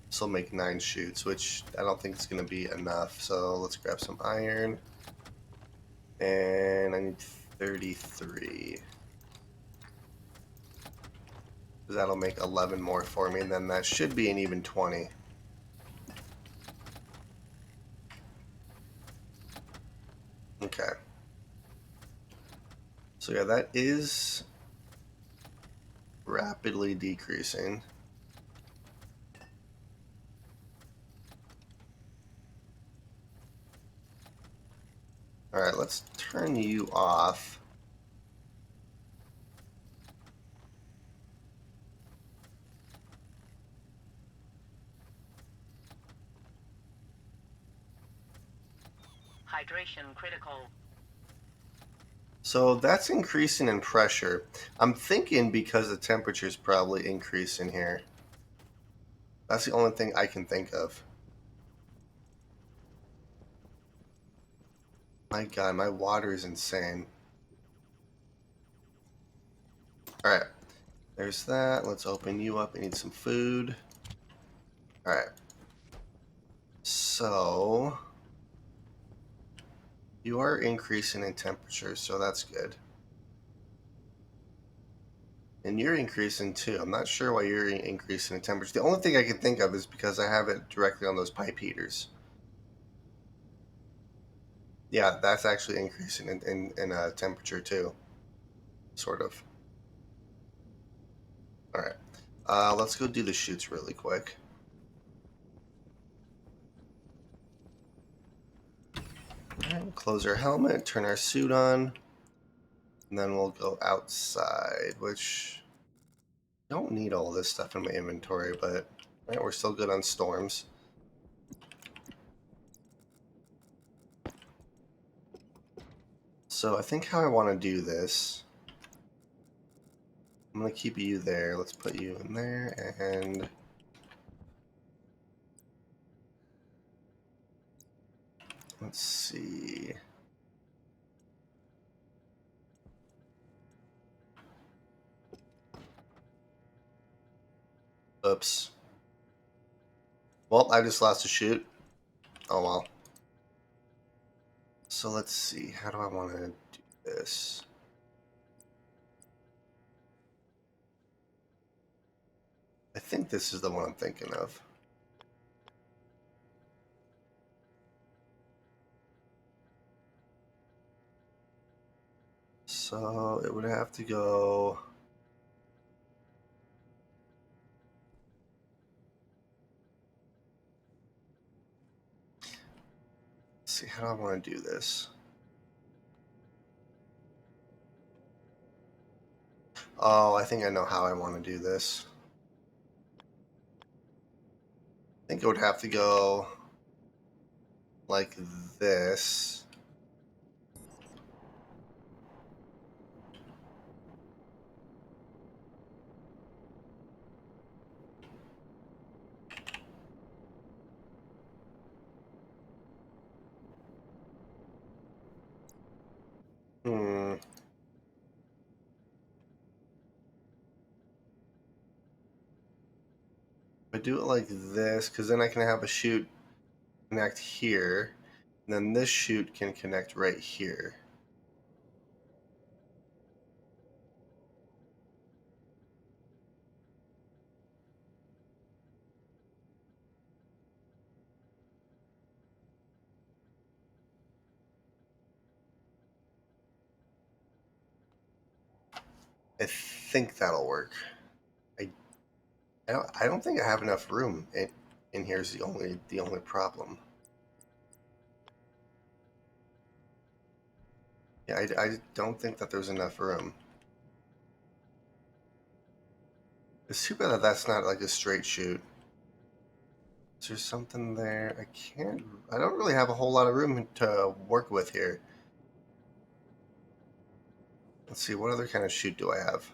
Speaker 1: This will make 9 chutes, which I don't think is going to be enough. So let's grab some iron. And I need 33. That'll make 11 more for me, and then that should be an even 20. Okay. So yeah, that is rapidly decreasing. All right, let's turn you off.
Speaker 2: Hydration critical.
Speaker 1: So that's increasing in pressure. I'm thinking because the temperature is probably increasing here. That's the only thing I can think of. My God, my water is insane. All right, there's that. Let's open you up. I need some food. All right. So you are increasing in temperature, so that's good. And you're increasing too. I'm not sure why you're increasing in temperature. The only thing I can think of is because I have it directly on those pipe heaters. Yeah, that's actually increasing in temperature too, sort of. All right. Let's go do the shoots really quick. All right, we'll close our helmet, turn our suit on, and then we'll go outside, which don't need all this stuff in my inventory, but right, we're still good on storms. So I think how I want to do this, I'm going to keep you there. Let's put you in there, and let's see. Oops. Well, I just lost a shoot. Oh well. So let's see. How do I want to do this? I think this is the one I'm thinking of. So it would have to go. Let's see, how do I want to do this? Oh, I think I know how I want to do this. I think it would have to go like this. Hmm. If I do it like this, because then I can have a chute connect here, and then this chute can connect right here. I think that'll work. I I don't think I have enough room in here is the only problem. Yeah, I don't think that there's enough room. It's too bad that that's not like a straight shoot. Is there something there? I don't really have a whole lot of room to work with here. Let's see, what other kind of shoot do I have?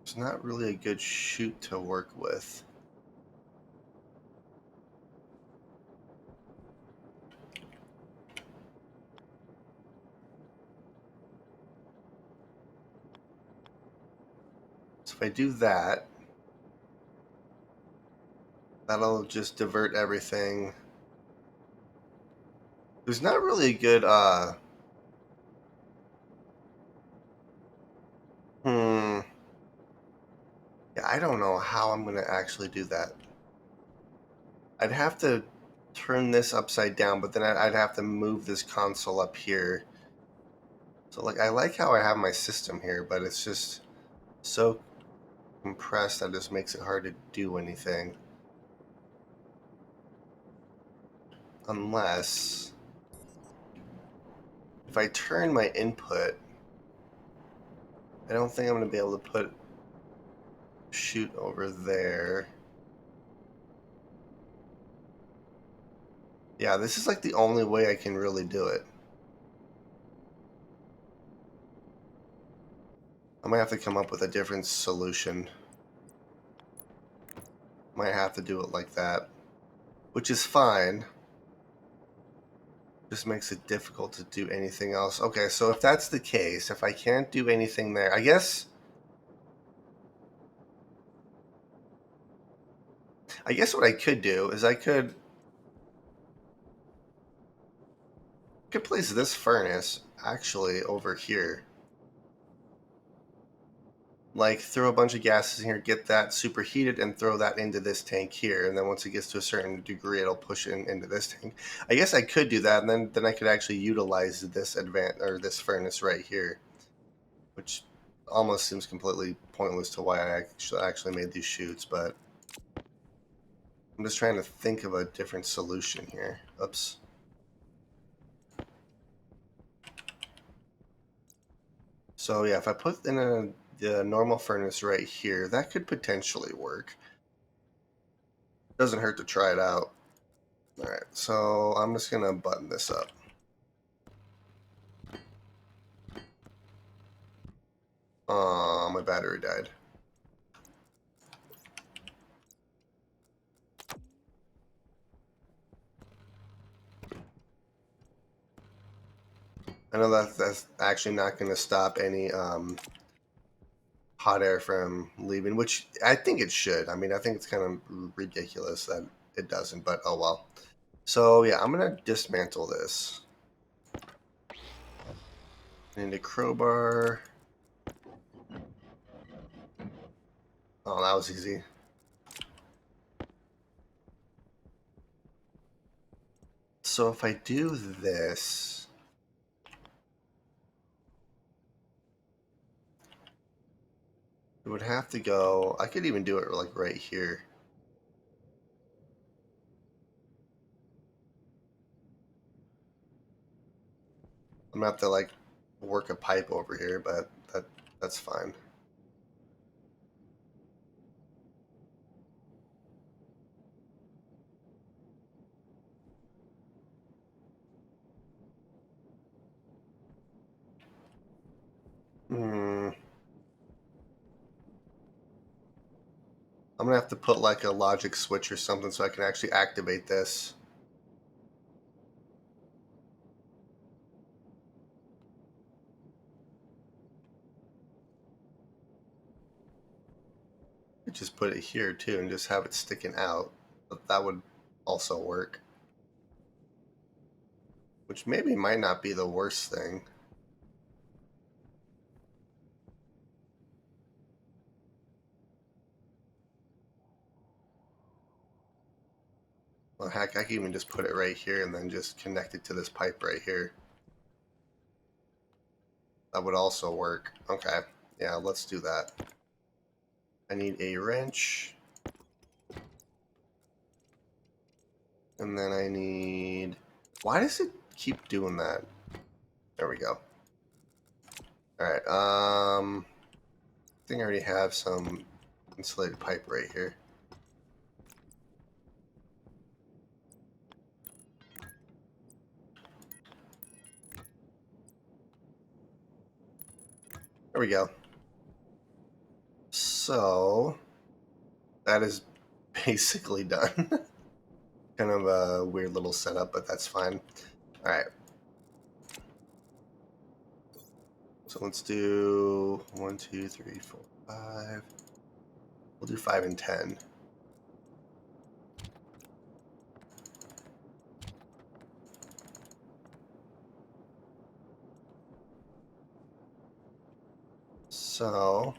Speaker 1: It's not really a good shoot to work with. So if I do that, that'll just divert everything. There's not really a good hmm. Yeah, I don't know how I'm gonna actually do that. I'd have to turn this upside down, but then I'd have to move this console up here. So like I like how I have my system here, but it's just so compressed that just makes it hard to do anything. Unless if I turn my input, I don't think I'm gonna be able to put shoot over there. Yeah, this is like the only way I can really do it. I might have to come up with a different solution. Might have to do it like that, which is fine. Just makes it difficult to do anything else. Okay, so if that's the case, if I can't do anything there, I guess what I could do is I could place this furnace actually over here. Like throw a bunch of gases in here, get that superheated, and throw that into this tank here. And then once it gets to a certain degree, it'll push into this tank. I guess I could do that, and then I could actually utilize this furnace right here, which almost seems completely pointless to why I actually made these chutes. But I'm just trying to think of a different solution here. Oops. So yeah, if I put in the normal furnace right here, that could potentially work. Doesn't hurt to try it out. All right, so I'm just gonna button this up. Oh, my battery died. I know that's actually not going to stop any hot air from leaving, which I think it should. I mean, I think it's kind of ridiculous that it doesn't, but oh well. So yeah, I'm going to dismantle this. Into crowbar. Oh, that was easy. So if I do this, it would have to go. I could even do it like right here. I'm gonna have to like work a pipe over here, but that's fine. Hmm. I'm gonna have to put like a logic switch or something so I can actually activate this. Could just put it here too and just have it sticking out. But that would also work. Which maybe might not be the worst thing. Well, heck, I can even just put it right here and then just connect it to this pipe right here. That would also work. Okay, yeah, let's do that. I need a wrench. And then I need... Why does it keep doing that? There we go. Alright, I think I already have some insulated pipe right here. There we go. So that is basically done. Kind of a weird little setup, but that's fine. All right. So let's do 1, 2, 3, 4, 5. We'll do 5 and 10. So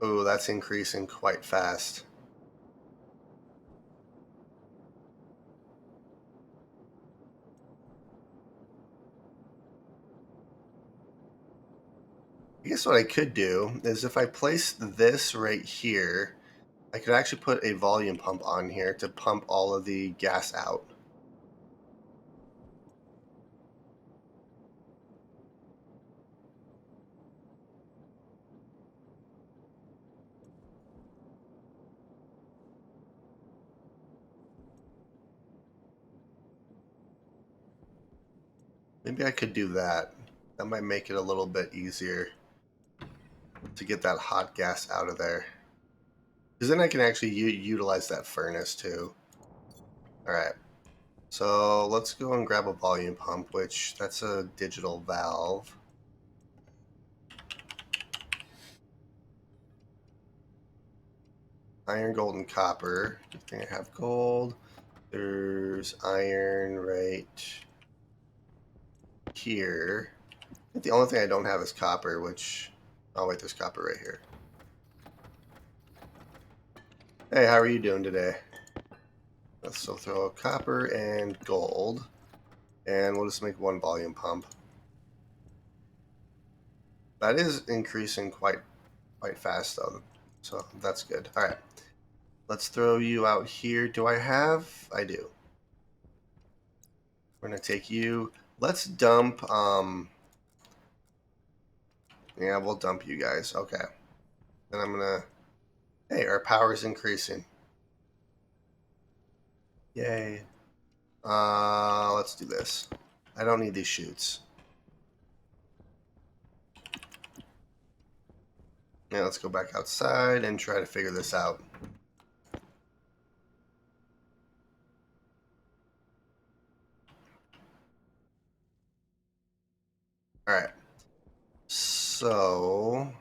Speaker 1: oh, that's increasing quite fast. I guess what I could do is if I place this right here, I could actually put a volume pump on here to pump all of the gas out. Maybe I could do that. That might make it a little bit easier to get that hot gas out of there. Because then I can actually utilize that furnace too. All right. So let's go and grab a volume pump, which that's a digital valve. Iron, gold, and copper. I think I have gold. There's iron right here. I think the only thing I don't have is copper, which... Oh, wait, there's copper right here. Hey, how are you doing today? Let's so throw copper and gold. And we'll just make one volume pump. That is increasing quite fast, though. So that's good. All right. Let's throw you out here. Do I have? I do. We're going to take you. Let's dump, yeah, we'll dump you guys. Okay. Then I'm gonna, hey, our power is increasing. Yay. Let's do this. I don't need these chutes. Yeah, let's go back outside and try to figure this out. Alright. So,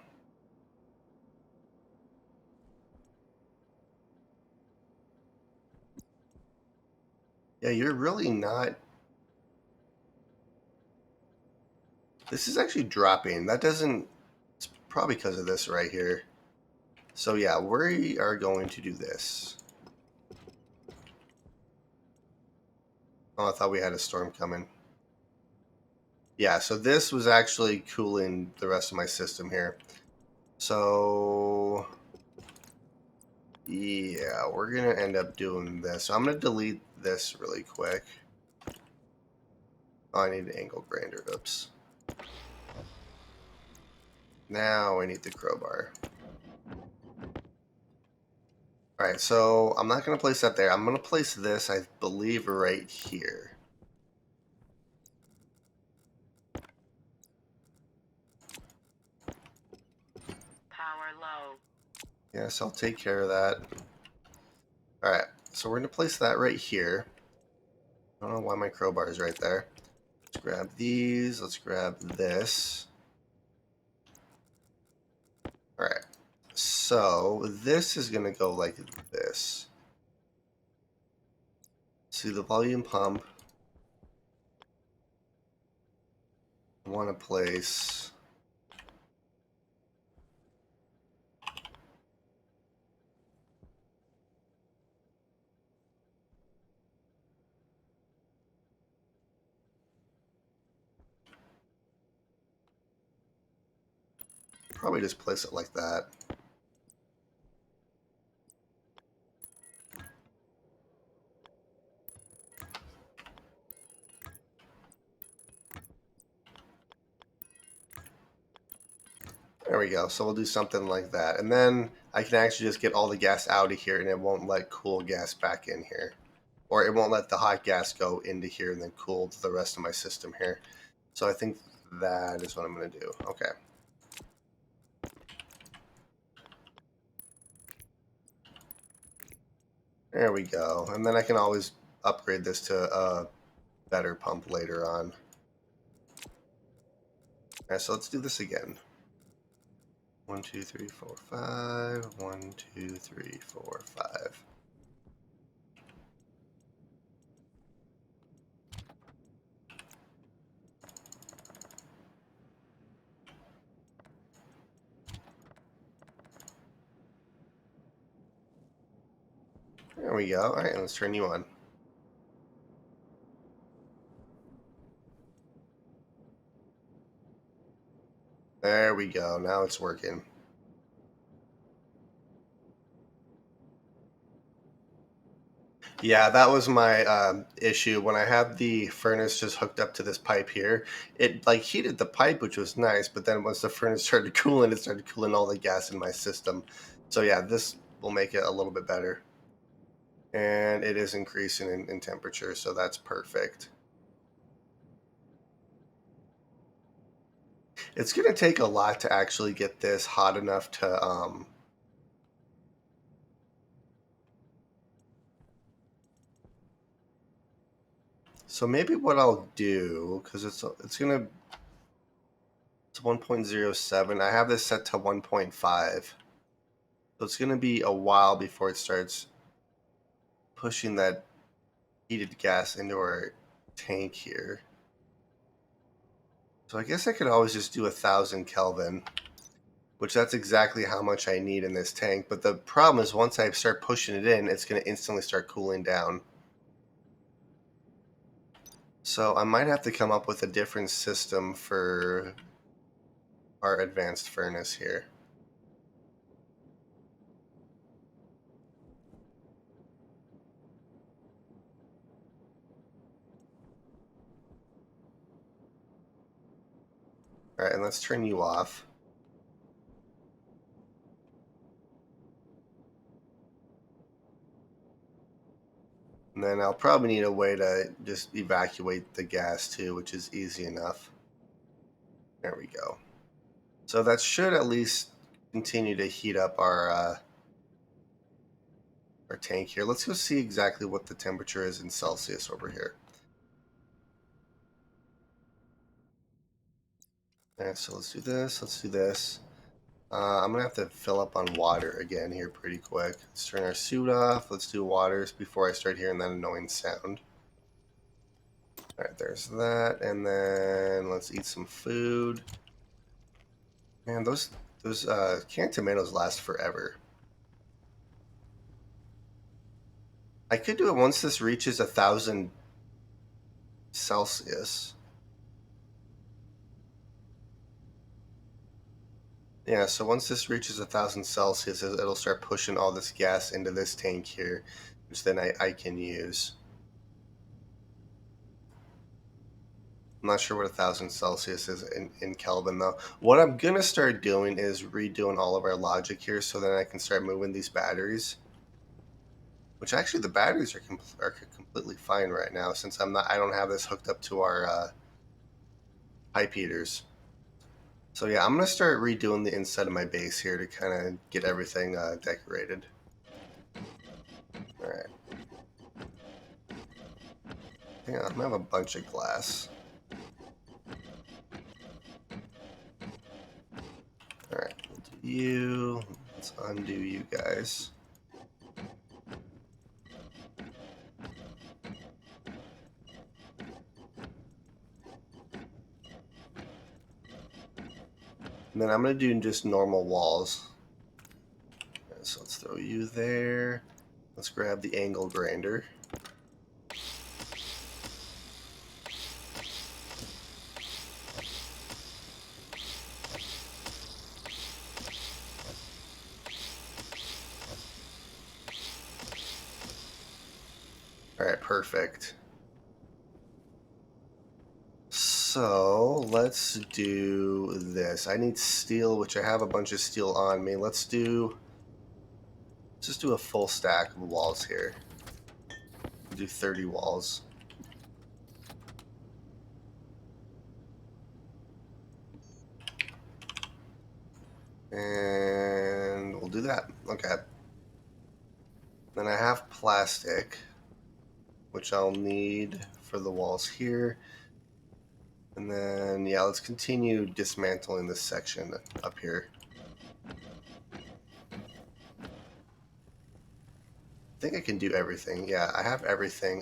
Speaker 1: yeah, you're really not. This is actually dropping. That doesn't. It's probably because of this right here. So, yeah, we are going to do this. Oh, I thought we had a storm coming. Yeah, so this was actually cooling the rest of my system here. So, yeah, we're going to end up doing this. So I'm going to delete this really quick. Oh, I need an angle grinder. Oops. Now I need the crowbar. Alright, so I'm not going to place that there. I'm going to place this, I believe, right here.
Speaker 2: Power low.
Speaker 1: Yes, I'll take care of that. Alright, so we're going to place that right here. I don't know why my crowbar is right there. Let's grab these. Let's grab this. Alright, so this is going to go like this. See the volume pump. I want to place... Probably just place it like that. There we go. So we'll do something like that. And then I can actually just get all the gas out of here and it won't let cool gas back in here. Or it won't let the hot gas go into here and then cool the rest of my system here. So I think that is what I'm going to do. Okay. There we go. And then I can always upgrade this to a better pump later on. Alright, so let's do this again. 1, 2, 3, 4, 5. 1, 2, 3, 4, 5. There we go. Alright, let's turn you on. There we go. Now it's working. Yeah, that was my issue. When I had the furnace just hooked up to this pipe here, it like heated the pipe, which was nice, but then once the furnace started cooling, it started cooling all the gas in my system. So yeah, this will make it a little bit better. And it is increasing in temperature, so that's perfect. It's going to take a lot to actually get this hot enough to so maybe what I'll do, because it's gonna it's 1.07. I have this set to 1.5. So it's gonna be a while before it starts pushing that heated gas into our tank here. So I guess I could always just do 1,000 Kelvin, which that's exactly how much I need in this tank. But the problem is once I start pushing it in, it's gonna instantly start cooling down. So I might have to come up with a different system for our advanced furnace here. All right, and let's turn you off. And then I'll probably need a way to just evacuate the gas too, which is easy enough. There we go. So that should at least continue to heat up our tank here. Let's go see exactly what the temperature is in Celsius over here. All right, so let's do this. Let's do this. I'm gonna have to fill up on water again here pretty quick. Let's turn our suit off. Let's do waters before I start hearing that annoying sound. All right, there's that, and then let's eat some food. Man, those canned tomatoes last forever. I could do it once this reaches 1,000 Celsius. Yeah, so once this reaches 1,000 Celsius, it'll start pushing all this gas into this tank here, which then I can use. I'm not sure what 1,000 Celsius is in Kelvin though. What I'm gonna start doing is redoing all of our logic here, so then I can start moving these batteries. Which actually the batteries are completely fine right now since I don't have this hooked up to our pipe heaters. So yeah, I'm gonna start redoing the inside of my base here to kind of get everything decorated. All right. Yeah, I'm gonna have a bunch of glass. All right, we'll do you. Let's undo you guys. And then I'm gonna do just normal walls. Okay, so let's throw you there. Let's grab the angle grinder. All right, perfect. So let's do this. I need steel, which I have a bunch of steel on me. Let's just do a full stack of walls here. We'll do 30 walls. And we'll do that. Okay. Then I have plastic, which I'll need for the walls here. And then, yeah, let's continue dismantling this section up here. I think I can do everything. Yeah, I have everything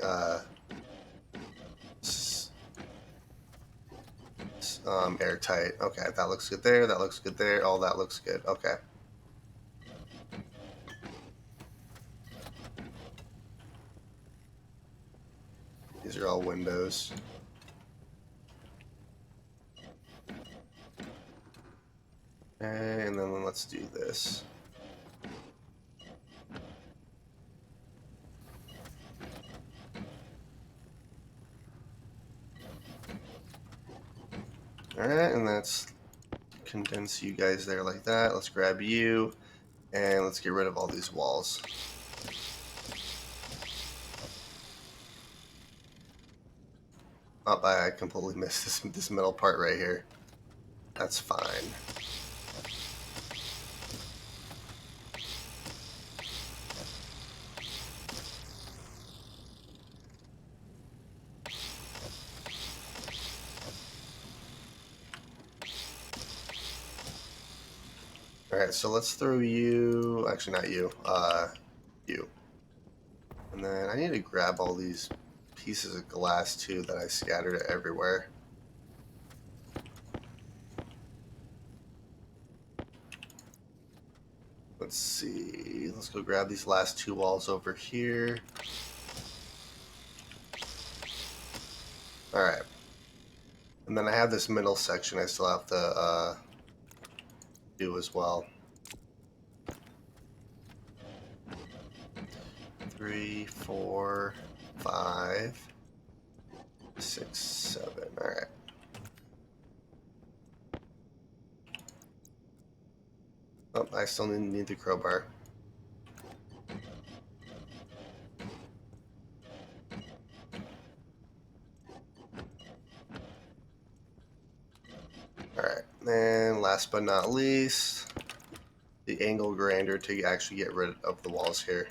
Speaker 1: airtight. Okay, that looks good there. That looks good there. All that looks good. Okay. These are all windows. Okay, and then let's do this. Alright, and let's condense you guys there like that. Let's grab you, and let's get rid of all these walls. Oh, I completely missed this middle part right here. That's fine. Alright, so let's throw you... Actually, not you. You. And then I need to grab all these pieces of glass, too, that I scattered everywhere. Let's see. Let's go grab these last two walls over here. Alright. And then I have this middle section I still have to do as well. 3, 4, 5, 6, 7. Alright. Oh, I still need the crowbar. Alright, and last but not least, the angle grinder to actually get rid of the walls here.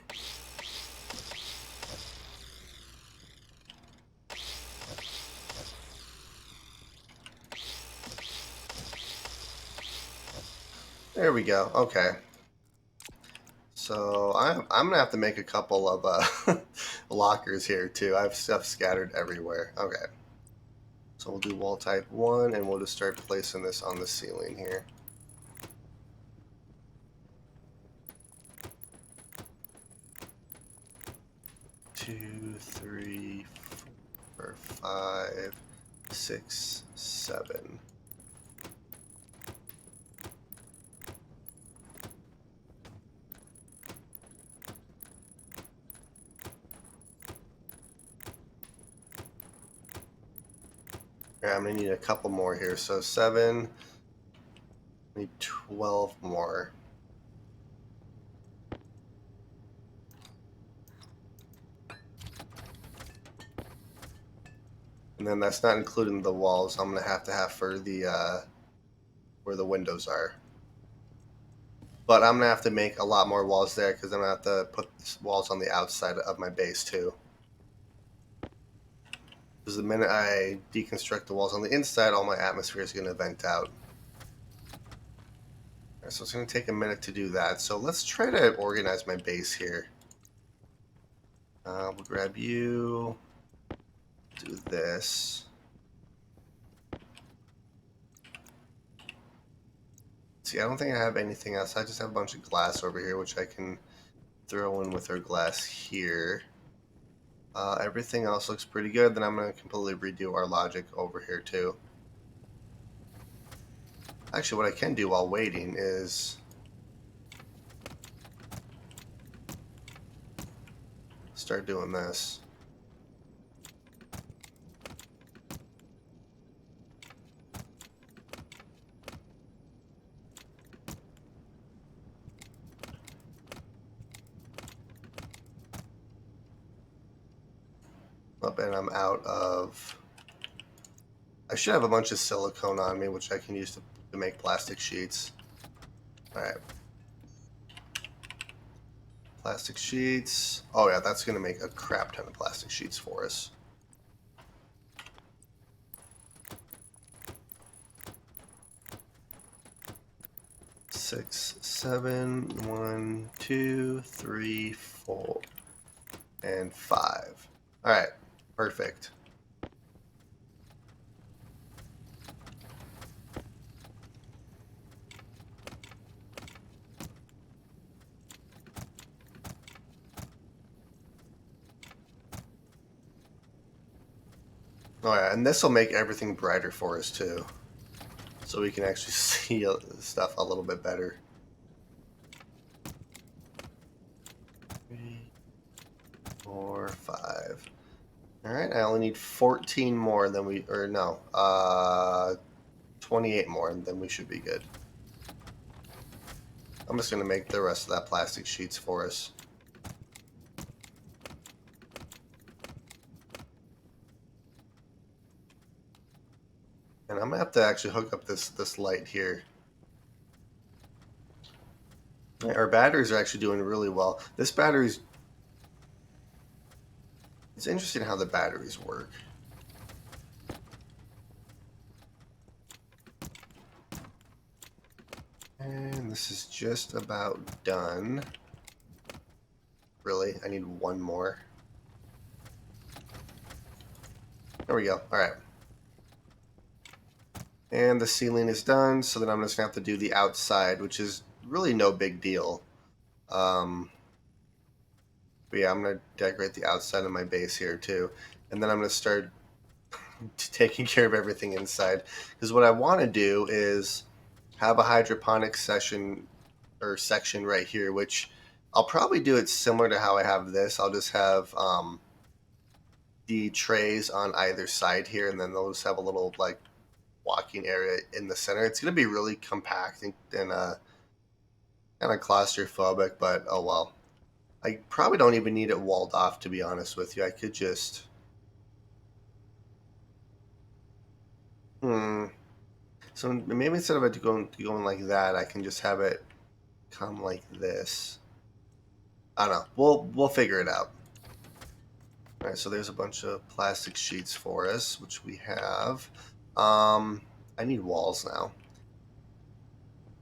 Speaker 1: There we go. Okay. So I'm gonna have to make a couple of lockers here too. I have stuff scattered everywhere. Okay. So we'll do wall type 1 and we'll just start placing this on the ceiling here. 2, 3, 4, 5, 6, 7. Yeah, I'm gonna need a couple more here. So 7, I need 12 more. And then that's not including the walls I'm gonna have for the where the windows are. But I'm gonna have to make a lot more walls there because I'm gonna have to put walls on the outside of my base too. Because the minute I deconstruct the walls on the inside, all my atmosphere is gonna vent out. Right, so it's gonna take a minute to do that. So let's try to organize my base here. We'll grab you. Do this. See, I don't think I have anything else. I just have a bunch of glass over here, which I can throw in with our glass here. Everything else looks pretty good. Then I'm going to completely redo our logic over here too. Actually, what I can do while waiting is start doing this. Up and I'm out of... I should have a bunch of silicone on me, which I can use to make plastic sheets. Alright. Plastic sheets. Oh yeah, that's going to make a crap ton of plastic sheets for us. 6, 7, 1, 2, 3, 4, and 5. Alright, perfect. Oh yeah, and this will make everything brighter for us too. So we can actually see stuff a little bit better. 3, 4, 5. Alright, I only need 14 more than we, or no, 28 more and then we should be good. I'm just going to make the rest of that plastic sheets for us. And I'm going to have to actually hook up this light here. Our batteries are actually doing really well. This battery's... It's interesting how the batteries work. And this is just about done. Really, I need one more. There we go. All right. And the ceiling is done, so then I'm just going to have to do the outside, which is really no big deal. But yeah, I'm going to decorate the outside of my base here too. And then I'm going to start taking care of everything inside. Because what I want to do is have a hydroponic section right here, which I'll probably do it similar to how I have this. I'll just have the trays on either side here, and then they'll just have a little like walking area in the center. It's going to be really compact and Kind of claustrophobic, but oh well. I probably don't even need it walled off, to be honest with you. I could just... Hmm. So maybe instead of it going like that, I can just have it come like this. I don't know. We'll figure it out. All right, so there's a bunch of plastic sheets for us, which we have. I need walls now.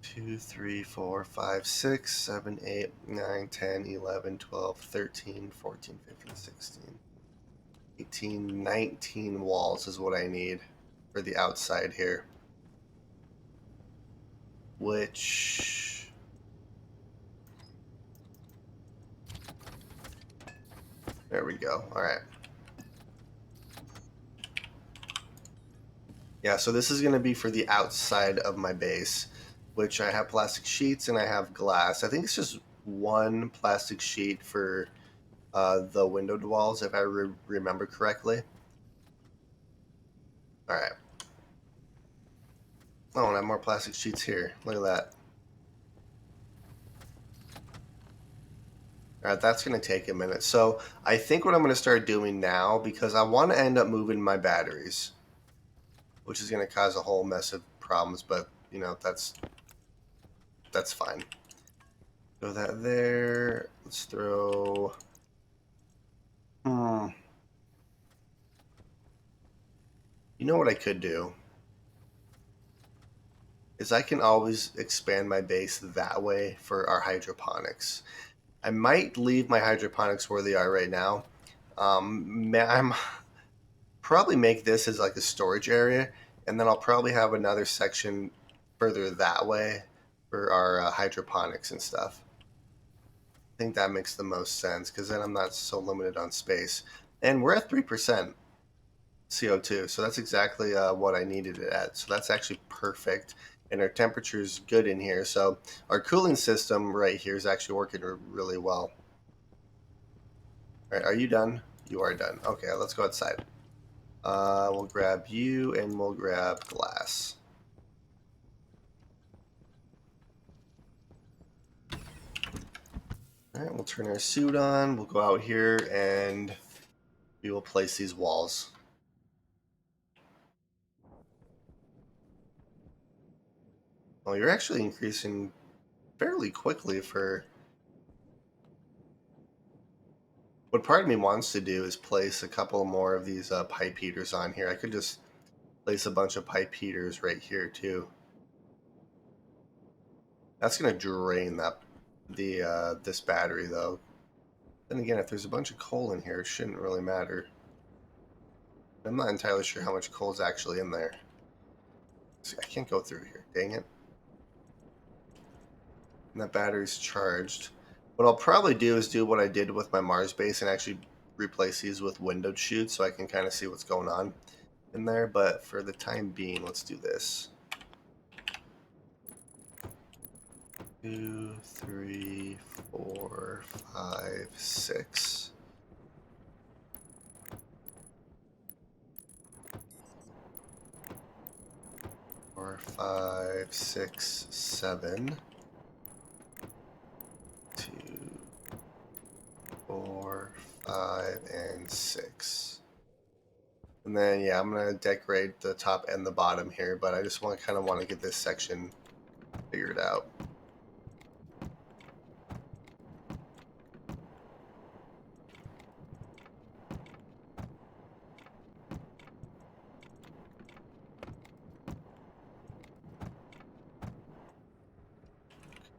Speaker 1: 2, 3, 4, 5, 6, 7, 8, 9, 10, 11, 12, 13, 14, 15, 16, 18, 19 walls is what I need for the outside here. Which... There we go. All right. Yeah, so this is going to be for the outside of my base, which I have plastic sheets and I have glass. I think it's just one plastic sheet for the window walls, if I remember correctly. All right. Oh, and I have more plastic sheets here. Look at that. All right, that's going to take a minute. So I think what I'm going to start doing now, because I want to end up moving my batteries, which is going to cause a whole mess of problems, but, you know, that's fine. Throw that there. Let's throw... Hmm. You know what I could do? Is I can always expand my base that way for our hydroponics. I might leave my hydroponics where they are right now. I'm probably make this as like a storage area, and then I'll probably have another section further that way for our hydroponics and stuff. I think that makes the most sense because then I'm not so limited on space. And we're at 3% CO2, so that's exactly what I needed it at. So that's actually perfect. And our temperature is good in here. So our cooling system right here is actually working really well. All right, are you done? You are done. Okay, let's go outside. We'll grab you and we'll grab glass. All right, we'll turn our suit on. We'll go out here and we will place these walls. Well, you're actually increasing fairly quickly for... What part of me wants to do is place a couple more of these pipe heaters on here. I could just place a bunch of pipe heaters right here too. That's going to drain this battery though. Then again, if there's a bunch of coal in here, it shouldn't really matter. I'm not entirely sure how much coal is actually in there. See, I can't go through here. Dang it. And that battery's charged. What I'll probably do is do what I did with my Mars base and actually replace these with windowed chutes so I can kind of see what's going on in there. But for the time being, let's do this. 2, 3, 4, 5, 6. 4, 5, 6, 7. 2, 4, 5, and 6. And then, yeah, I'm going to decorate the top and the bottom here, but I just kind of want to get this section figured out.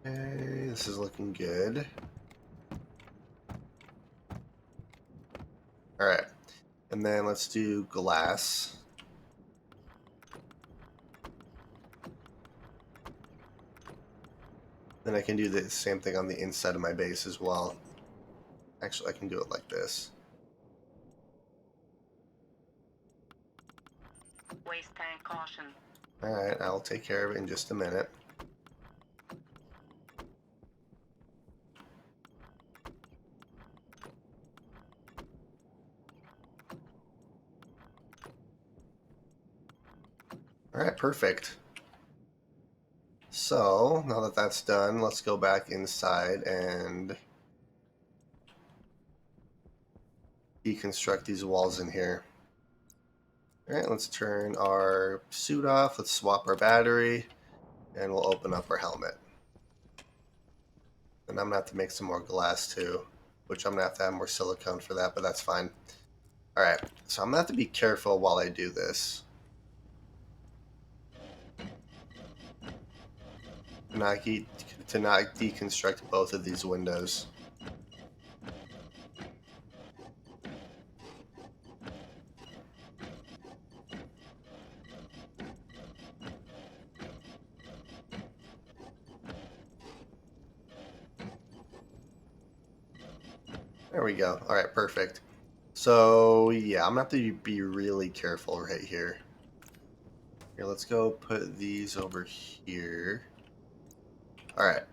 Speaker 1: Okay, this is looking good. All right, and then let's do glass. Then I can do the same thing on the inside of my base as well. Actually, I can do it like this.
Speaker 2: Waste tank caution.
Speaker 1: All right, I'll take care of it in just a minute. All right, perfect. So now that that's done, let's go back inside and deconstruct these walls in here. All right, let's turn our suit off. Let's swap our battery, and we'll open up our helmet. And I'm gonna have to make some more glass too, which I'm gonna have to have more silicone for that, but that's fine. All right, so I'm gonna have to be careful while I do this. To not, to not deconstruct both of these windows. There we go. All right, perfect. So yeah, I'm gonna have to be really careful right here. Here, let's go put these over here. All right.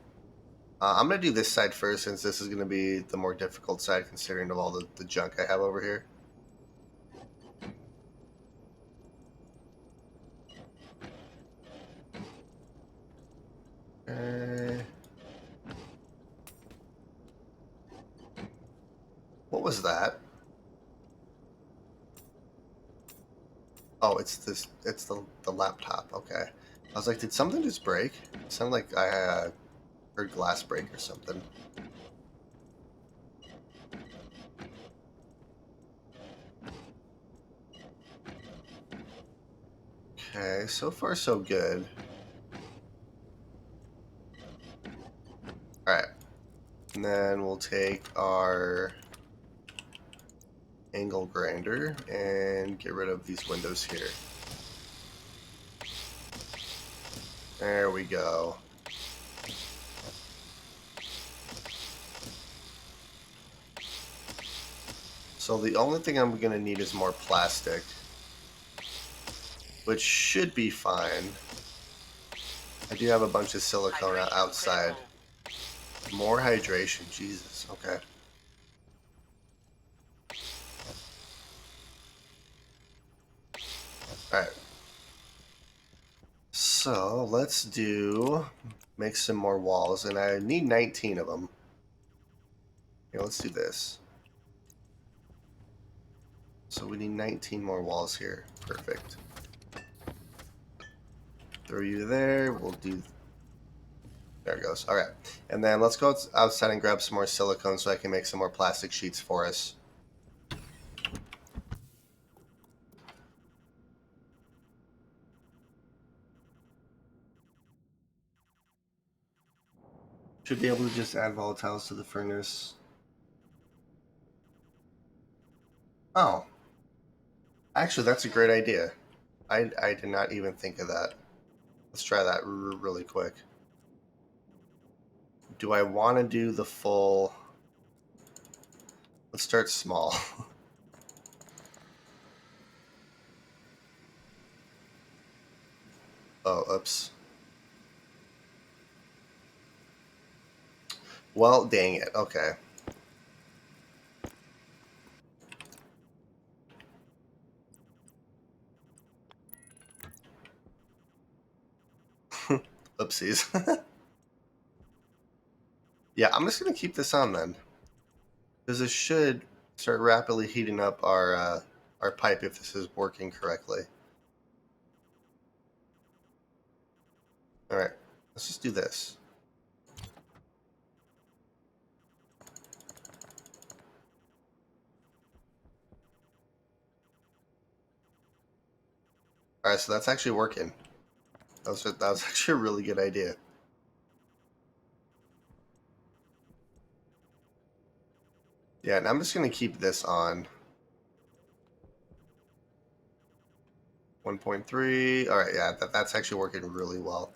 Speaker 1: I'm going to do this side first since this is going to be the more difficult side considering of all the junk I have over here. What was that? Oh, it's this. It's the laptop. Okay. I was like, did something just break? It sounded like I heard glass break or something. Okay, so far so good. All right, and then we'll take our angle grinder and get rid of these windows here. There we go. So the only thing I'm going to need is more plastic, which should be fine. I do have a bunch of silicone outside. More hydration, Jesus, okay. Alright. So let's make some more walls, and I need 19 of them. Here, let's do this. So we need 19 more walls here. Perfect. Throw you there. We'll do... There it goes. Alright. And then let's go outside and grab some more silicone so I can make some more plastic sheets for us. Should be able to just add volatiles to the furnace. Oh. Actually, that's a great idea. I did not even think of that. Let's try that really quick. Do I want to do the full... Let's start small. Oh, oops. Well, dang it. Okay. Oopsies. Yeah, I'm just going to keep this on then. Because this should start rapidly heating up our pipe if this is working correctly. Alright, let's just do this. Alright, so that's actually working. That was actually a really good idea. Yeah, and I'm just going to keep this on. 1.3. Alright, yeah, that's actually working really well.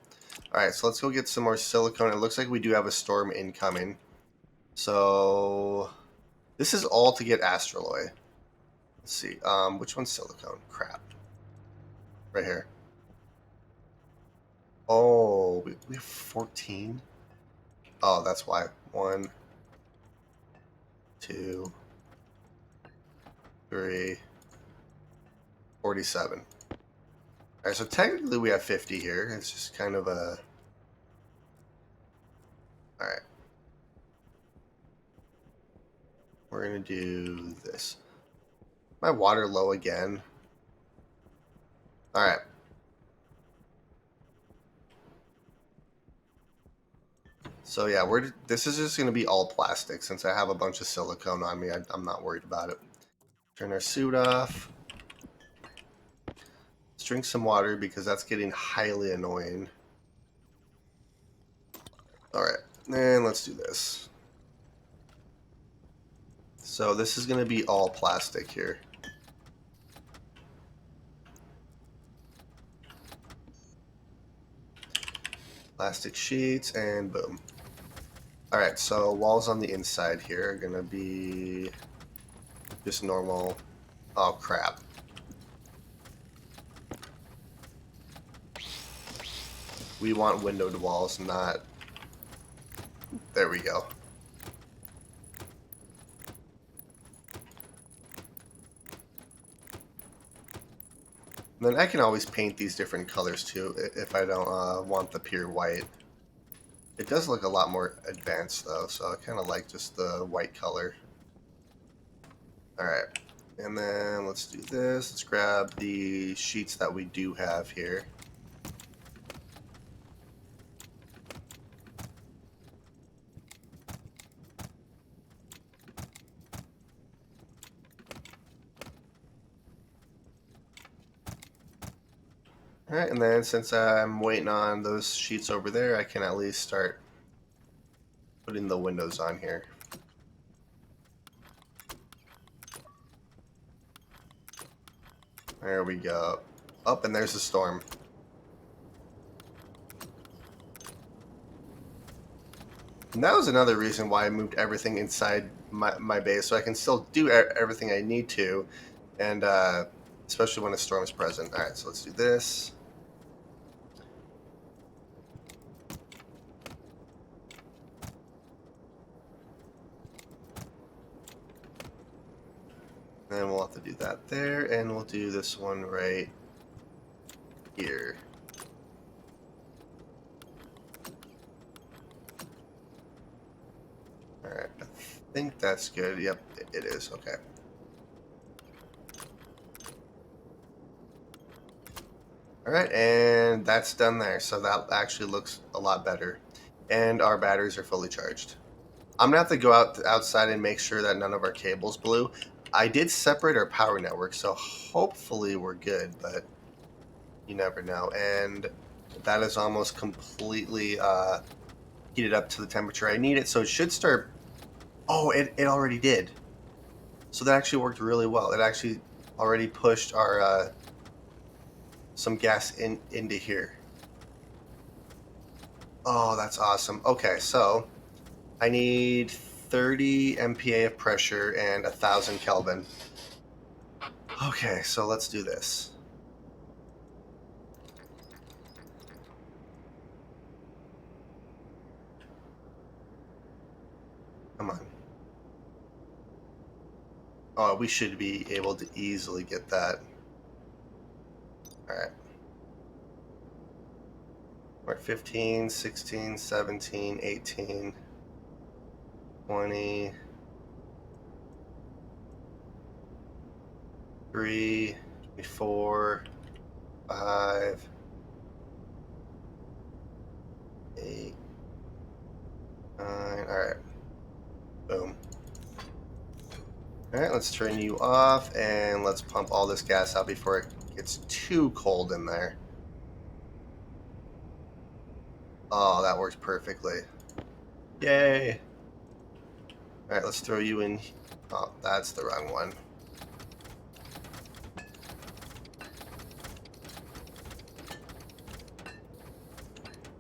Speaker 1: Alright, so let's go get some more silicone. It looks like we do have a storm incoming. So this is all to get astraloy. Let's see. Which one's silicone? Crap. Right here. Oh, we have 14. Oh, that's why. 1, 2, 3, 47. Alright, so technically we have 50 here. It's just kind of a we're gonna do this. My water low again. All right. So yeah, this is just gonna be all plastic since I have a bunch of silicone on me. I'm not worried about it. Turn our suit off. Let's drink some water because that's getting highly annoying. All right, and let's do this. So this is gonna be all plastic here. Plastic sheets and boom. All right, so walls on the inside here are gonna be just normal. Oh crap. We want windowed walls, not... There we go. And then I can always paint these different colors too if I don't want the pure white. It does look a lot more advanced though, so I kind of like just the white color. Alright, and then let's do this. Let's grab the sheets that we do have here. Alright, and then since I'm waiting on those sheets over there, I can at least start putting the windows on here. There we go. Up, and there's the storm. And that was another reason why I moved everything inside my base, so I can still do everything I need to, and especially when a storm is present. Alright, so let's do this. Then we'll have to do that there, and we'll do this one right here. Alright, I think that's good. Yep, it is. Okay. Alright, and that's done there. So that actually looks a lot better. And our batteries are fully charged. I'm going to have to go outside and make sure that none of our cables blew. I did separate our power network, so hopefully we're good, but you never know. And that is almost completely heated up to the temperature I need it, so it should start... Oh, it already did. So that actually worked really well. It actually already pushed our some gas into here. Oh, that's awesome. Okay, so I need 30 MPa of pressure and 1,000 Kelvin. Okay, so let's do this. Come on. Oh, we should be able to easily get that. Alright. We're at 15, 16, 17, 18, 20, 3, 24, 5, 8, 9. Alright. Boom. Alright, let's turn you off and let's pump all this gas out before it gets too cold in there. Oh, that works perfectly. Yay! Alright, let's throw you in. Oh, that's the wrong one.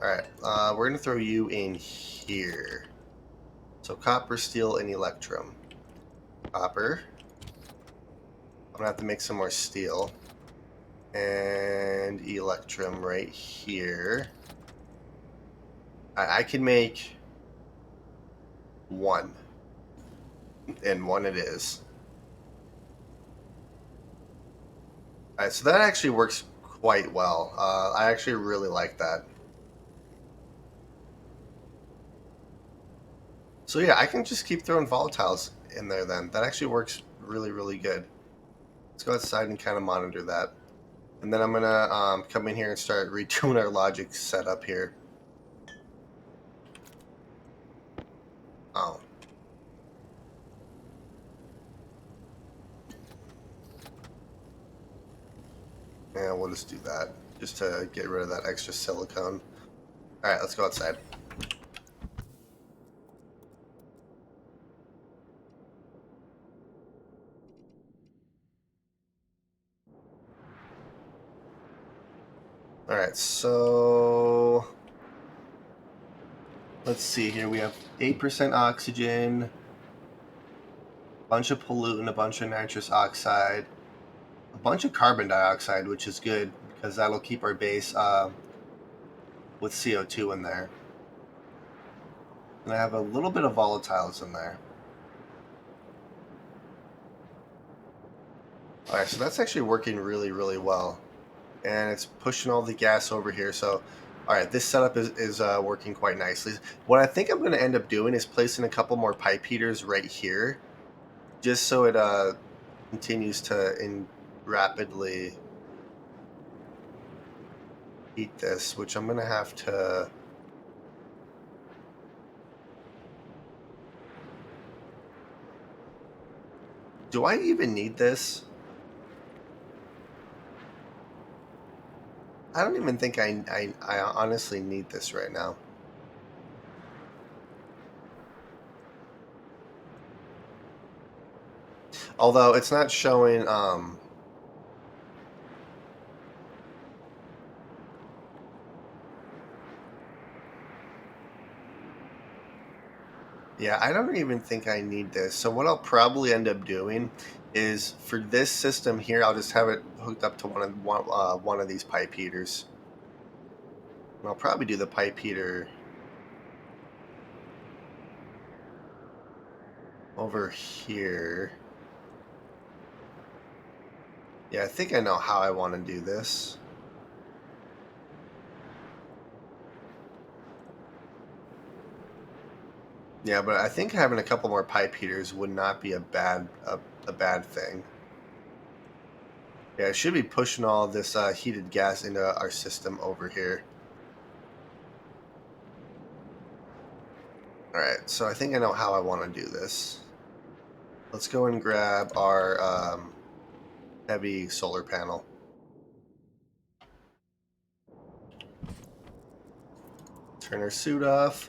Speaker 1: Alright, we're going to throw you in here. So copper, steel, and electrum. Copper. I'm going to have to make some more steel. And electrum right here. I can make one. And one it is. Alright, so that actually works quite well. I actually really like that. So yeah, I can just keep throwing volatiles in there then. That actually works really, really good. Let's go outside and kind of monitor that. And then I'm going to come in here and start redoing our logic setup here. Oh. Yeah, we'll just do that. Just to get rid of that extra silicone. Alright, let's go outside. Alright, so let's see here. We have 8% oxygen, a bunch of pollutant, a bunch of nitrous oxide, a bunch of carbon dioxide, which is good because that'll keep our base with CO2 in there. And I have a little bit of volatiles in there. Alright, so that's actually working really, really well. And it's pushing all the gas over here. So, alright, this setup is working quite nicely. What I think I'm going to end up doing is placing a couple more pipe heaters right here, just so it continues to rapidly heat this, which I'm going to have to... Do I even need this? I don't even think I honestly need this right now. Although it's not showing... Yeah, I don't even think I need this. So what I'll probably end up doing is for this system here, I'll just have it hooked up to one of these pipe heaters. And I'll probably do the pipe heater over here. Yeah, I think I know how I want to do this. Yeah, but I think having a couple more pipe heaters would not be a bad thing. Yeah, I should be pushing all this heated gas into our system over here. Alright, so I think I know how I want to do this. Let's go and grab our heavy solar panel. Turn our suit off.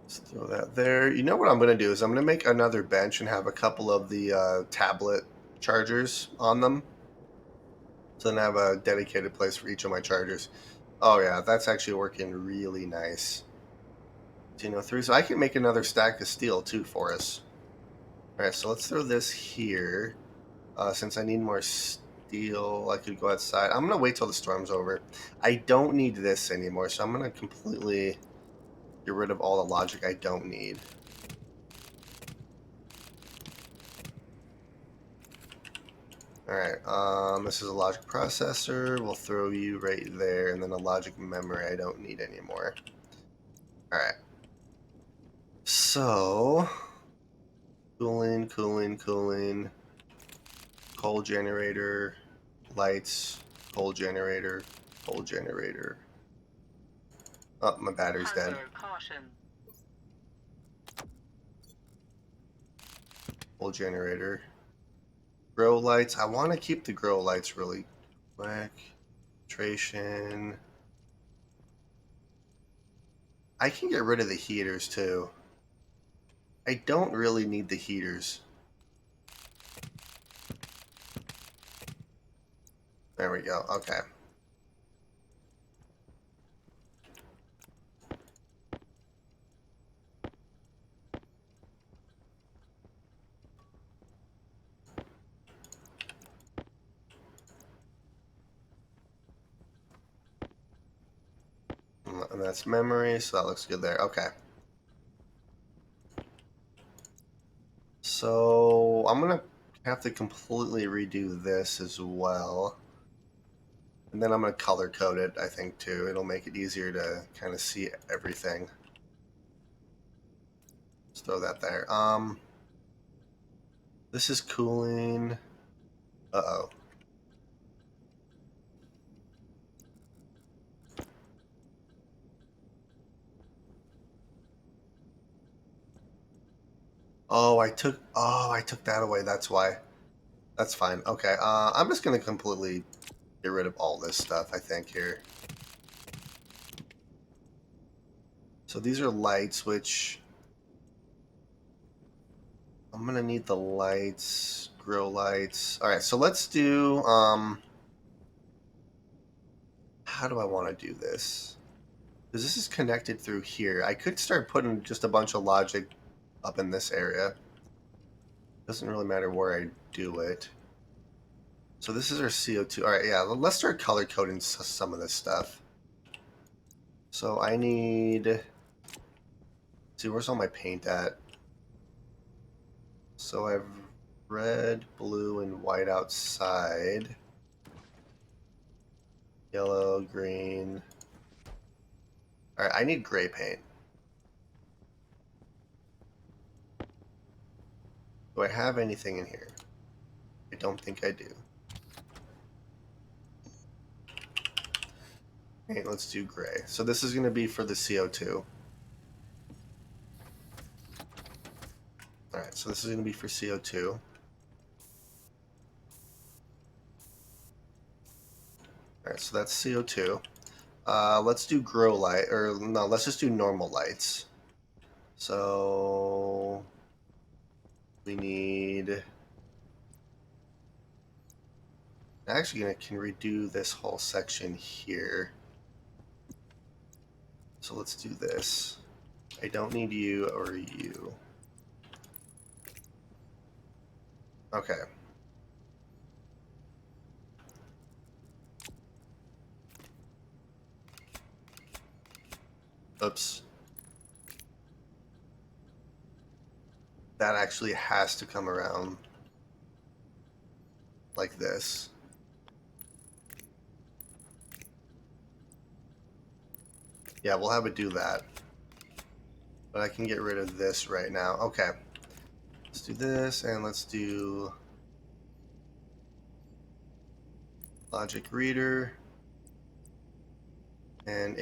Speaker 1: Let's throw that there. You know what I'm going to do is I'm going to make another bench and have a couple of the tablet chargers on them. So then I have a dedicated place for each of my chargers. Oh yeah, that's actually working really nice. 1003. So I can make another stack of steel too for us. Alright, so let's throw this here. Since I need more steel, I could go outside. I'm going to wait till the storm's over. I don't need this anymore, so I'm going to completely get rid of all the logic I don't need. Alright, this is a logic processor. We'll throw you right there, and then a logic memory I don't need anymore. Alright. So, cooling, coal generator, lights, coal generator, coal generator. Oh, my battery's dead.
Speaker 2: Caution.
Speaker 1: Coal generator. Grow lights. I want to keep the grow lights really quick. Filtration. I can get rid of the heaters too. I don't really need the heaters. There we go. Okay. And that's memory, so that looks good there. Okay. So I'm going to have to completely redo this as well. And then I'm going to color code it, I think, too. It'll make it easier to kind of see everything. Let's throw that there. This is cooling. Uh-oh. I took that away. That's why. That's fine. Okay. I'm just gonna completely get rid of all this stuff, I think, here. So these are lights, which I'm gonna need the lights, grill lights. All right, so let's do how do I want to do this? Because this is connected through here. I could start putting just a bunch of logic up in this area. Doesn't really matter where I do it. So this is our CO2. All right, yeah, let's start color coding some of this stuff. So I need, see, where's all my paint at? So I have red, blue, and white outside. Yellow, green. All right, I need gray paint. Do I have anything in here? I don't think I do. Okay, let's do gray. So this is going to be for the CO2. All right, so this is going to be for CO2. All right, so that's CO2. Let's do grow light, or no, let's just do normal lights. So we need, actually I can redo this whole section here. So let's do this. I don't need you or you. Okay. Oops. That actually has to come around like this. Yeah, we'll have it do that. But I can get rid of this right now. Okay. Let's do this, and let's do logic reader and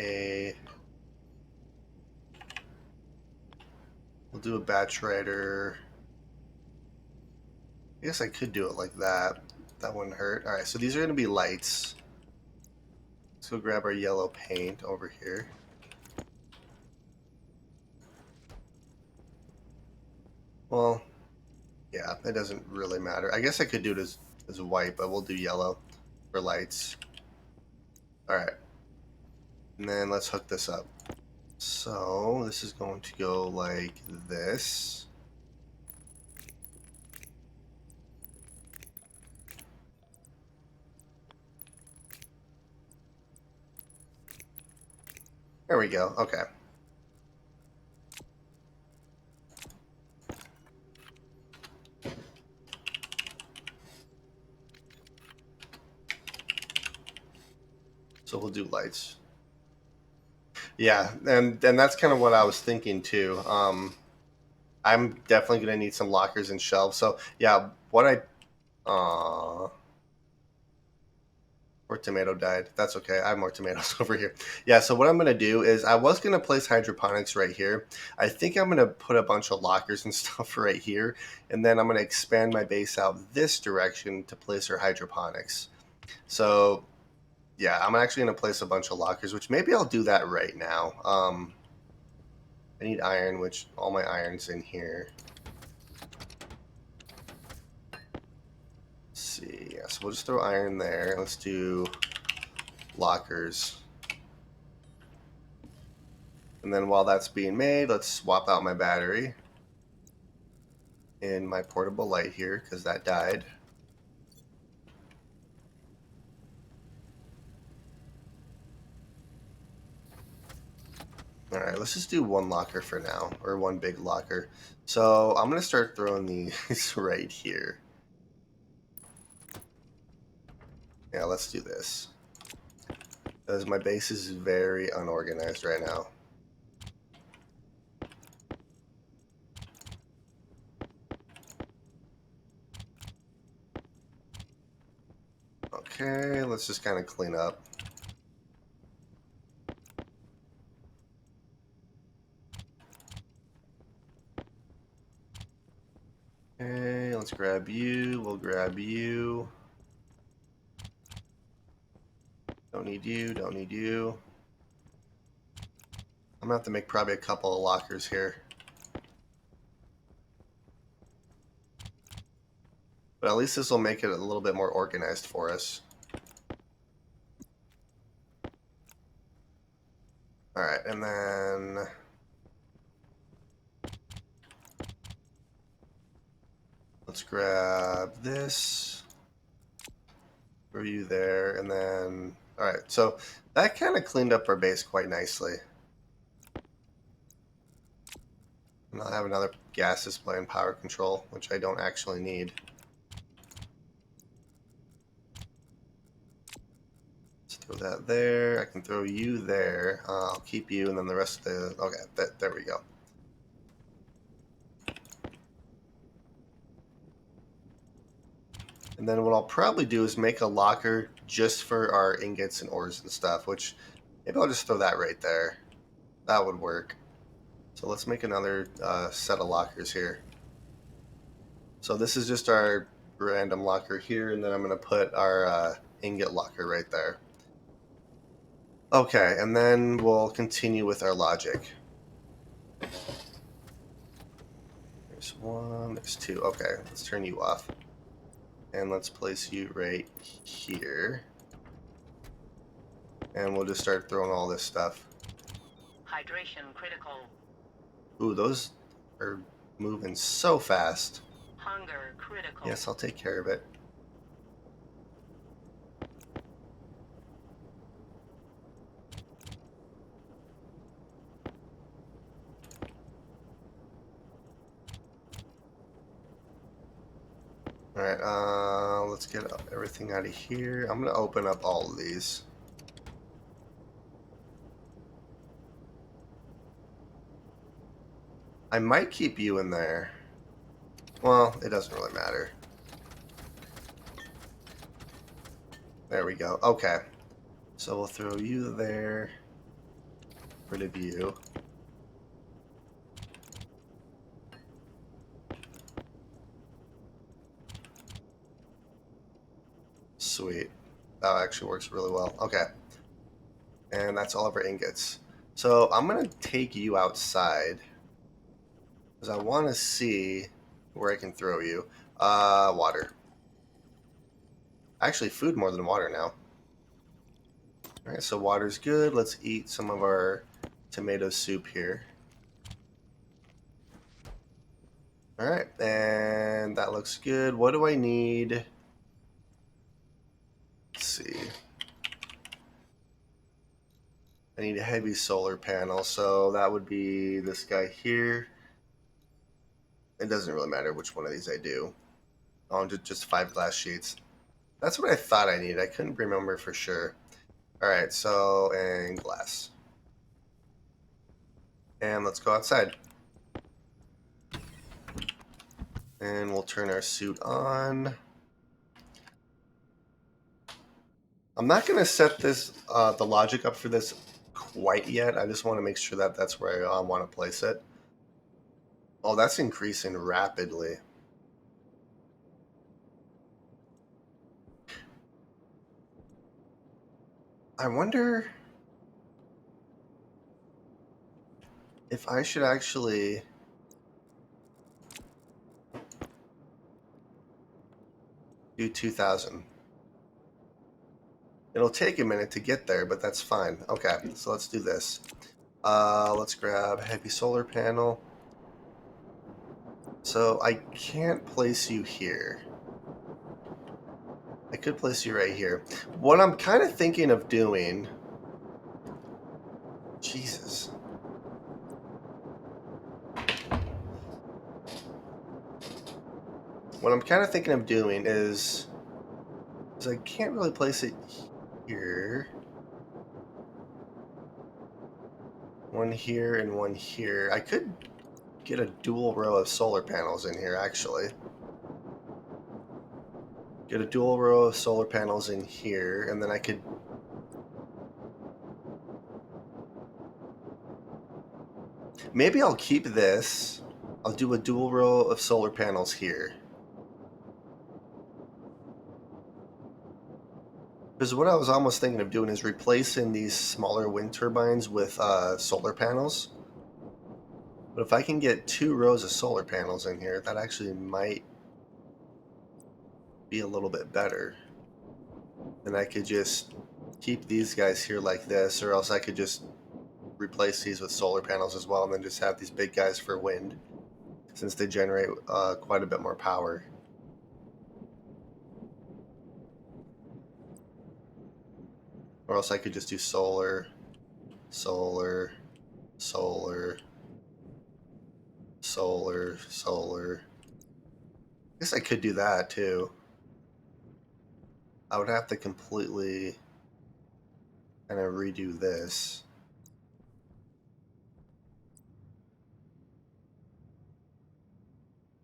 Speaker 1: we'll do a batch writer. I guess I could do it like that. That wouldn't hurt. All right, so these are going to be lights. Let's go grab our yellow paint over here. Well, yeah, it doesn't really matter. I guess I could do it as white, but we'll do yellow for lights. All right. And then let's hook this up. So this is going to go like this. There we go. Okay. So we'll do lights. Yeah, and that's kind of what I was thinking too. I'm definitely gonna need some lockers and shelves. So yeah, what I poor tomato died. That's okay. I have more tomatoes over here. Yeah, so what I'm gonna do is I was gonna place hydroponics right here. I think I'm gonna put a bunch of lockers and stuff right here, and then I'm gonna expand my base out this direction to place our hydroponics. So yeah, I'm actually gonna place a bunch of lockers, which maybe I'll do that right now. I need iron, which all my iron's in here. Let's see. Yeah, so we'll just throw iron there. Let's do lockers. And then while that's being made, let's swap out my battery in my portable light here because that died. All right, let's just do one locker for now, or one big locker. So I'm going to start throwing these right here. Yeah, let's do this. Because my base is very unorganized right now. Okay, let's just kind of clean up. Okay, let's grab you. We'll grab you. Don't need you. Don't need you. I'm gonna have to make probably a couple of lockers here. But at least this will make it a little bit more organized for us. Alright, and then let's grab this. Throw you there, and then alright, so that kind of cleaned up our base quite nicely. And I'll have another gas display and power control, which I don't actually need. Let's throw that there. I can throw you there. I'll keep you, and then the rest of the... Okay, there we go. And then what I'll probably do is make a locker just for our ingots and ores and stuff, which maybe I'll just throw that right there. That would work. So let's make another set of lockers here. So this is just our random locker here, and then I'm going to put our ingot locker right there. Okay, and then we'll continue with our logic. There's one, there's two. Okay, let's turn you off. And let's place you right here. And we'll just start throwing all this stuff.
Speaker 2: Hydration critical.
Speaker 1: Ooh, those are moving so fast.
Speaker 2: Hunger critical.
Speaker 1: Yes, I'll take care of it. Alright, let's get everything out of here. I'm going to open up all of these. I might keep you in there. Well, it doesn't really matter. There we go. Okay. So we'll throw you there. Rid of you. Sweet. That actually works really well. Okay. And that's all of our ingots. So I'm going to take you outside, because I want to see where I can throw you. Water. Actually, food more than water now. Alright, so water's good. Let's eat some of our tomato soup here. Alright, and that looks good. What do I need? Let's see. I need a heavy solar panel, so that would be this guy here. It doesn't really matter which one of these I do. Oh, just 5 glass sheets. That's what I thought I needed. I couldn't remember for sure. Alright, so, and glass. And let's go outside. And we'll turn our suit on. I'm not going to set this, the logic up for this quite yet. I just want to make sure that that's where I want to place it. Oh, that's increasing rapidly. I wonder if I should actually do 2,000. It'll take a minute to get there, but that's fine. Okay, so let's do this. Let's grab heavy solar panel. So I can't place you here. I could place you right here. What I'm kind of thinking of doing... Jesus. What I'm kind of thinking of doing is I can't really place it here. One here and one here. I could get a dual row of solar panels in here, actually. get a dual row of solar panels in here, and then I could... Maybe I'll keep this. I'll do a dual row of solar panels here. Because what I was almost thinking of doing is replacing these smaller wind turbines with solar panels. But if I can get 2 rows of solar panels in here, that actually might be a little bit better. Then I could just keep these guys here like this, or else I could just replace these with solar panels as well, and then just have these big guys for wind, since they generate quite a bit more power. Or else I could just do solar, solar, solar, solar, solar. I guess I could do that too. I would have to completely kind of redo this.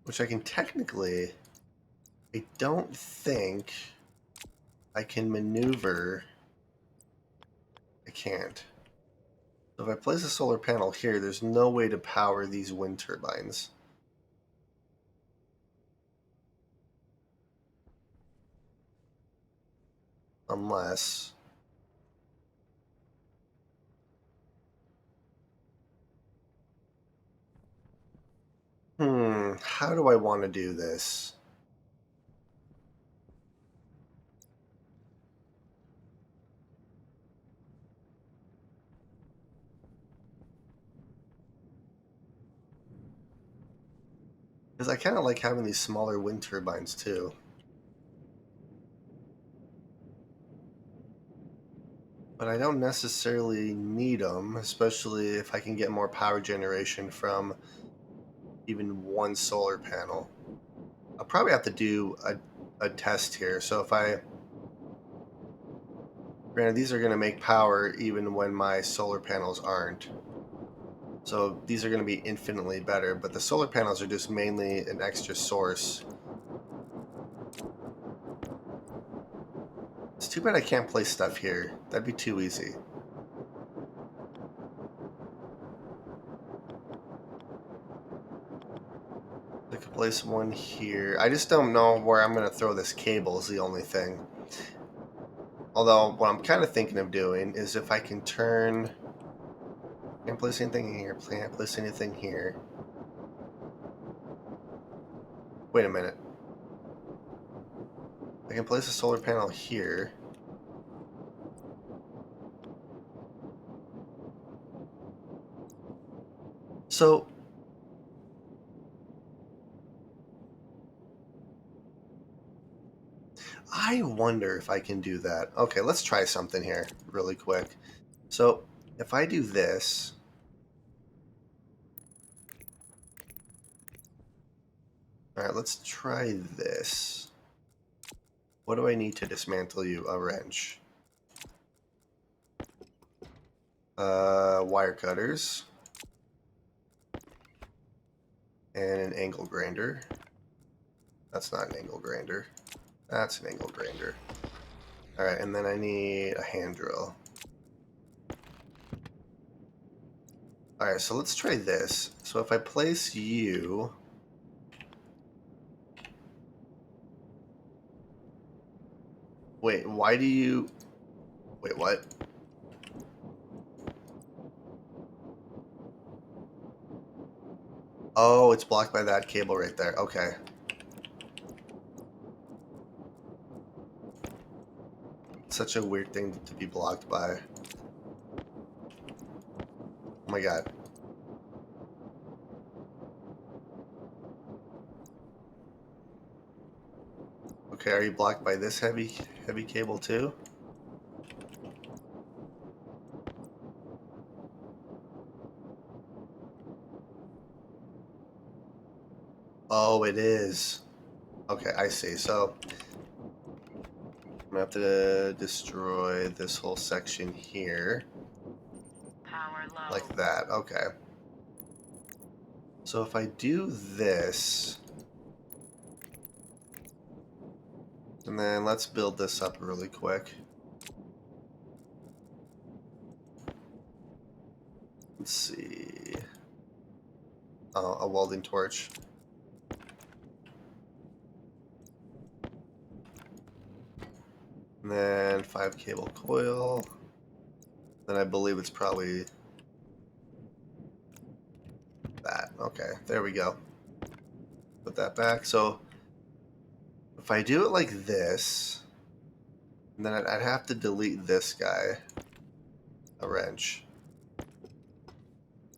Speaker 1: Which I can technically... I don't think I can maneuver... I can't. So if I place a solar panel here, there's no way to power these wind turbines. Unless... how do I want to do this? Because I kind of like having these smaller wind turbines too. But I don't necessarily need them, especially if I can get more power generation from even one solar panel. I'll probably have to do a test here. So if I... Granted, these are going to make power even when my solar panels aren't. So these are going to be infinitely better, but the solar panels are just mainly an extra source. It's too bad I can't place stuff here. That'd be too easy. I could place one here. I just don't know where I'm going to throw this cable is the only thing. Although, what I'm kind of thinking of doing is if I can turn... Can't place anything here, can't place anything here. Wait a minute. I can place a solar panel here. So... I wonder if I can do that. Okay, let's try something here really quick. So, if I do this... Alright, let's try this. What do I need to dismantle you? A wrench. Wire cutters. And an angle grinder. That's not an angle grinder. That's an angle grinder. Alright, and then I need a hand drill. Alright, so let's try this. So if I place you... Wait, why do you... Wait, what? Oh, it's blocked by that cable right there. Okay. Such a weird thing to be blocked by. Oh my god. Okay, are you blocked by this heavy cable too? Oh, it is. Okay, I see. So I'm gonna have to destroy this whole section here.
Speaker 2: Power low.
Speaker 1: Like that. Okay. So if I do this... And then let's build this up really quick. Let's see. Oh, a welding torch. And then 5 cable coil. Then I believe it's probably that. Okay, there we go. Put that back. So if I do it like this, and then I'd have to delete this guy. A wrench.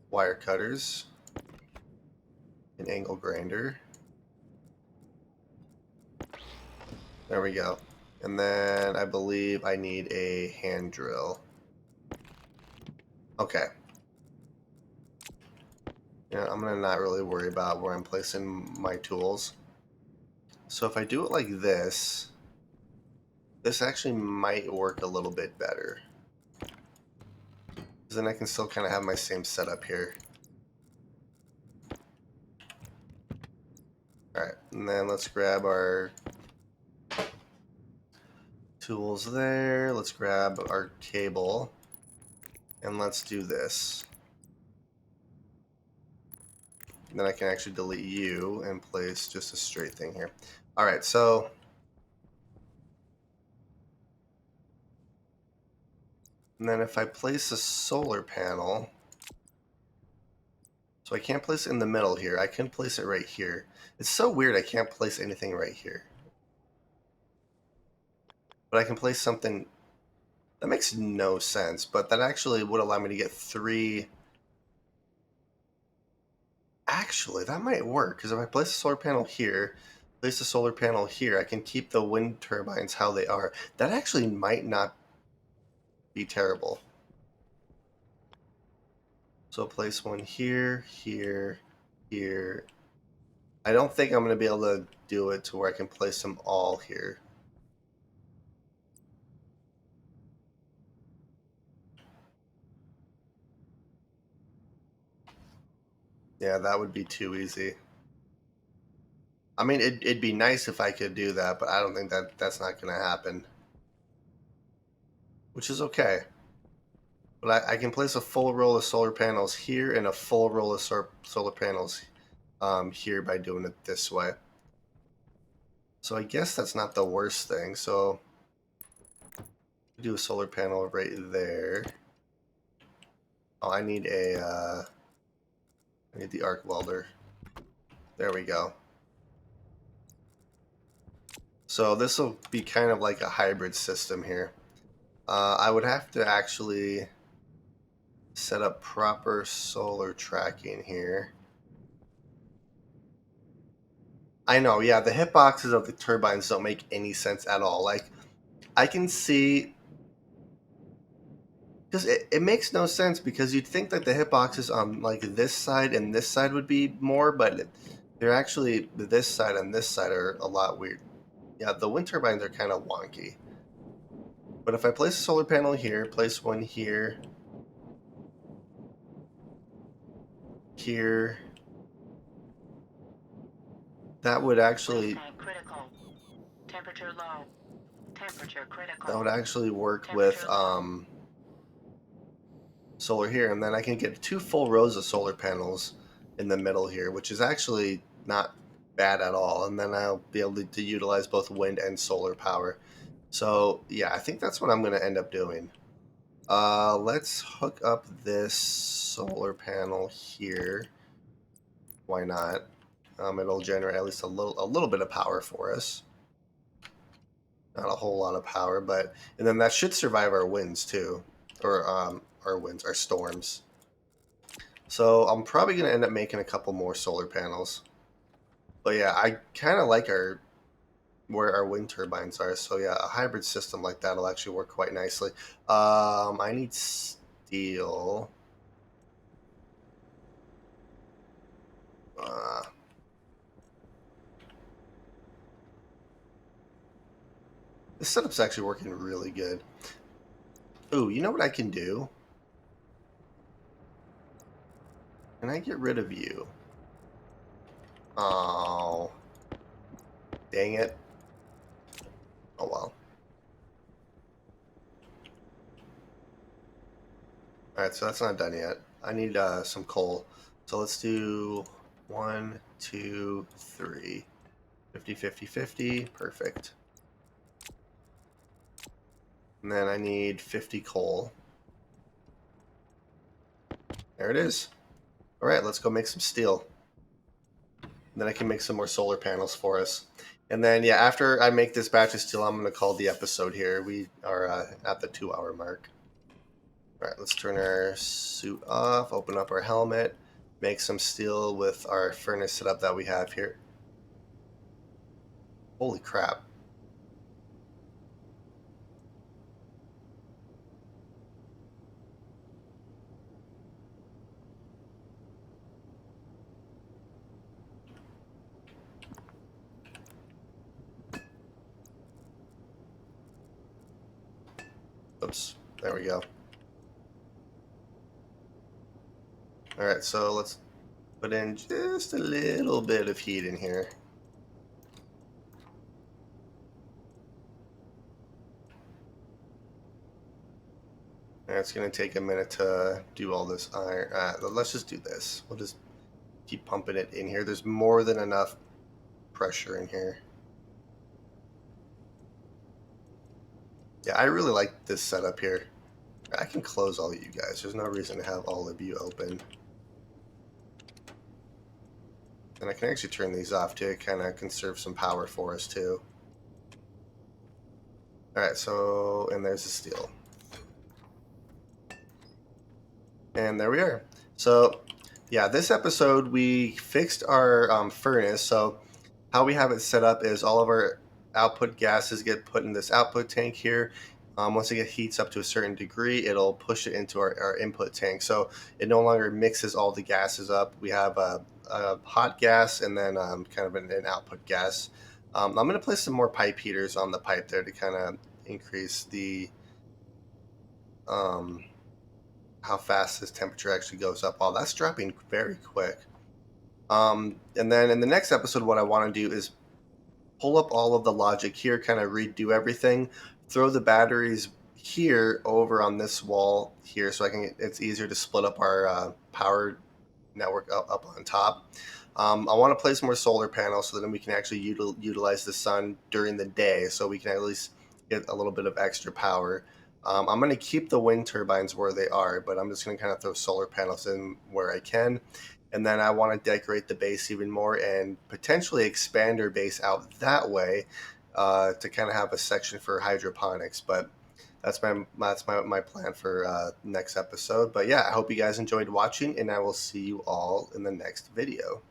Speaker 1: Wire cutters. An angle grinder. There we go. And then I believe I need a hand drill. Okay. Yeah, I'm gonna not really worry about where I'm placing my tools. So if I do it like this, this actually might work a little bit better. Because then I can still kind of have my same setup here. Alright, and then let's grab our tools there. Let's grab our cable. And let's do this. And then I can actually delete you and place just a straight thing here. Alright, so and then if I place a solar panel, so I can't place it in the middle here. I can place it right here. It's so weird I can't place anything right here. But I can place something that makes no sense, but that actually would allow me to get 3. Actually, that might work, because if I place a solar panel here, place a solar panel here, I can keep the wind turbines how they are. That actually might not be terrible. So place one here, here, here. I don't think I'm going to be able to do it to where I can place them all here. Yeah, that would be too easy. I mean, it'd be nice if I could do that, but I don't think that's not going to happen. Which is okay. But I can place a full row of solar panels here and a full row of solar panels here by doing it this way. So I guess that's not the worst thing. So do a solar panel right there. Oh, I need I need the arc welder. There we go. So this will be kind of like a hybrid system here. I would have to actually set up proper solar tracking here. I know, yeah, the hitboxes of the turbines don't make any sense at all. Like, I can see, because it makes no sense, because you'd think that the hitboxes on like this side and this side would be more, but they're actually, this side and this side are a lot weird. Yeah, the wind turbines are kind of wonky. But if I place a solar panel here, place one here, here, that would actually
Speaker 2: Critical. Temperature low. Temperature
Speaker 1: that
Speaker 2: critical.
Speaker 1: would actually work with
Speaker 2: Temperature low.
Speaker 1: solar here, and then I can get 2 full rows of solar panels in the middle here, which is actually not bad at all. And then I'll be able to utilize both wind and solar power. So yeah, I think that's what I'm going to end up doing. Let's hook up this solar panel here. Why not? It'll generate at least a little bit of power for us. Not a whole lot of power, but and then that should survive our winds too, or our winds, our storms. So I'm probably going to end up making a couple more solar panels. But yeah, I kind of like our where our wind turbines are. So yeah, a hybrid system like that will actually work quite nicely. I need steel. Uh, this setup's actually working really good. Ooh, you know what I can do? Can I get rid of you? Oh, dang it. Oh well. All right, so that's not done yet. I need some coal. So let's do 1, 2, 3. 50, 50, 50. Perfect. And then I need 50 coal. There it is. All right, let's go make some steel. And then I can make some more solar panels for us. And then, yeah, after I make this batch of steel, I'm going to call the episode here. We are at the 2 hour mark. All right, let's turn our suit off, open up our helmet, make some steel with our furnace setup that we have here. Holy crap. Oops, there we go. All right, so let's put in just a little bit of heat in here. And it's going to take a minute to do all this iron. Let's just do this. We'll just keep pumping it in here. There's more than enough pressure in here. Yeah, I really like this setup here. I can close all of you guys. There's no reason to have all of you open. And I can actually turn these off to kind of conserve some power for us too. Alright, so, and there's the steel. And there we are. So, yeah, this episode we fixed our furnace. So, how we have it set up is all of our output gases get put in this output tank here. Once it heats up to a certain degree, it'll push it into our input tank. So it no longer mixes all the gases up. We have a hot gas and then kind of an output gas. I'm going to place some more pipe heaters on the pipe there to kind of increase the um, how fast this temperature actually goes up. Wow, that's dropping very quick. And then in the next episode, what I want to do is pull up all of the logic here, kind of redo everything, throw the batteries here over on this wall here so it's easier to split up our power network up on top. I want to place more solar panels so that we can actually utilize the sun during the day so we can at least get a little bit of extra power. I'm going to keep the wind turbines where they are, but I'm just going to kind of throw solar panels in where I can. And then I want to decorate the base even more and potentially expand our base out that way to kind of have a section for hydroponics. But that's my plan for next episode. But yeah, I hope you guys enjoyed watching, and I will see you all in the next video.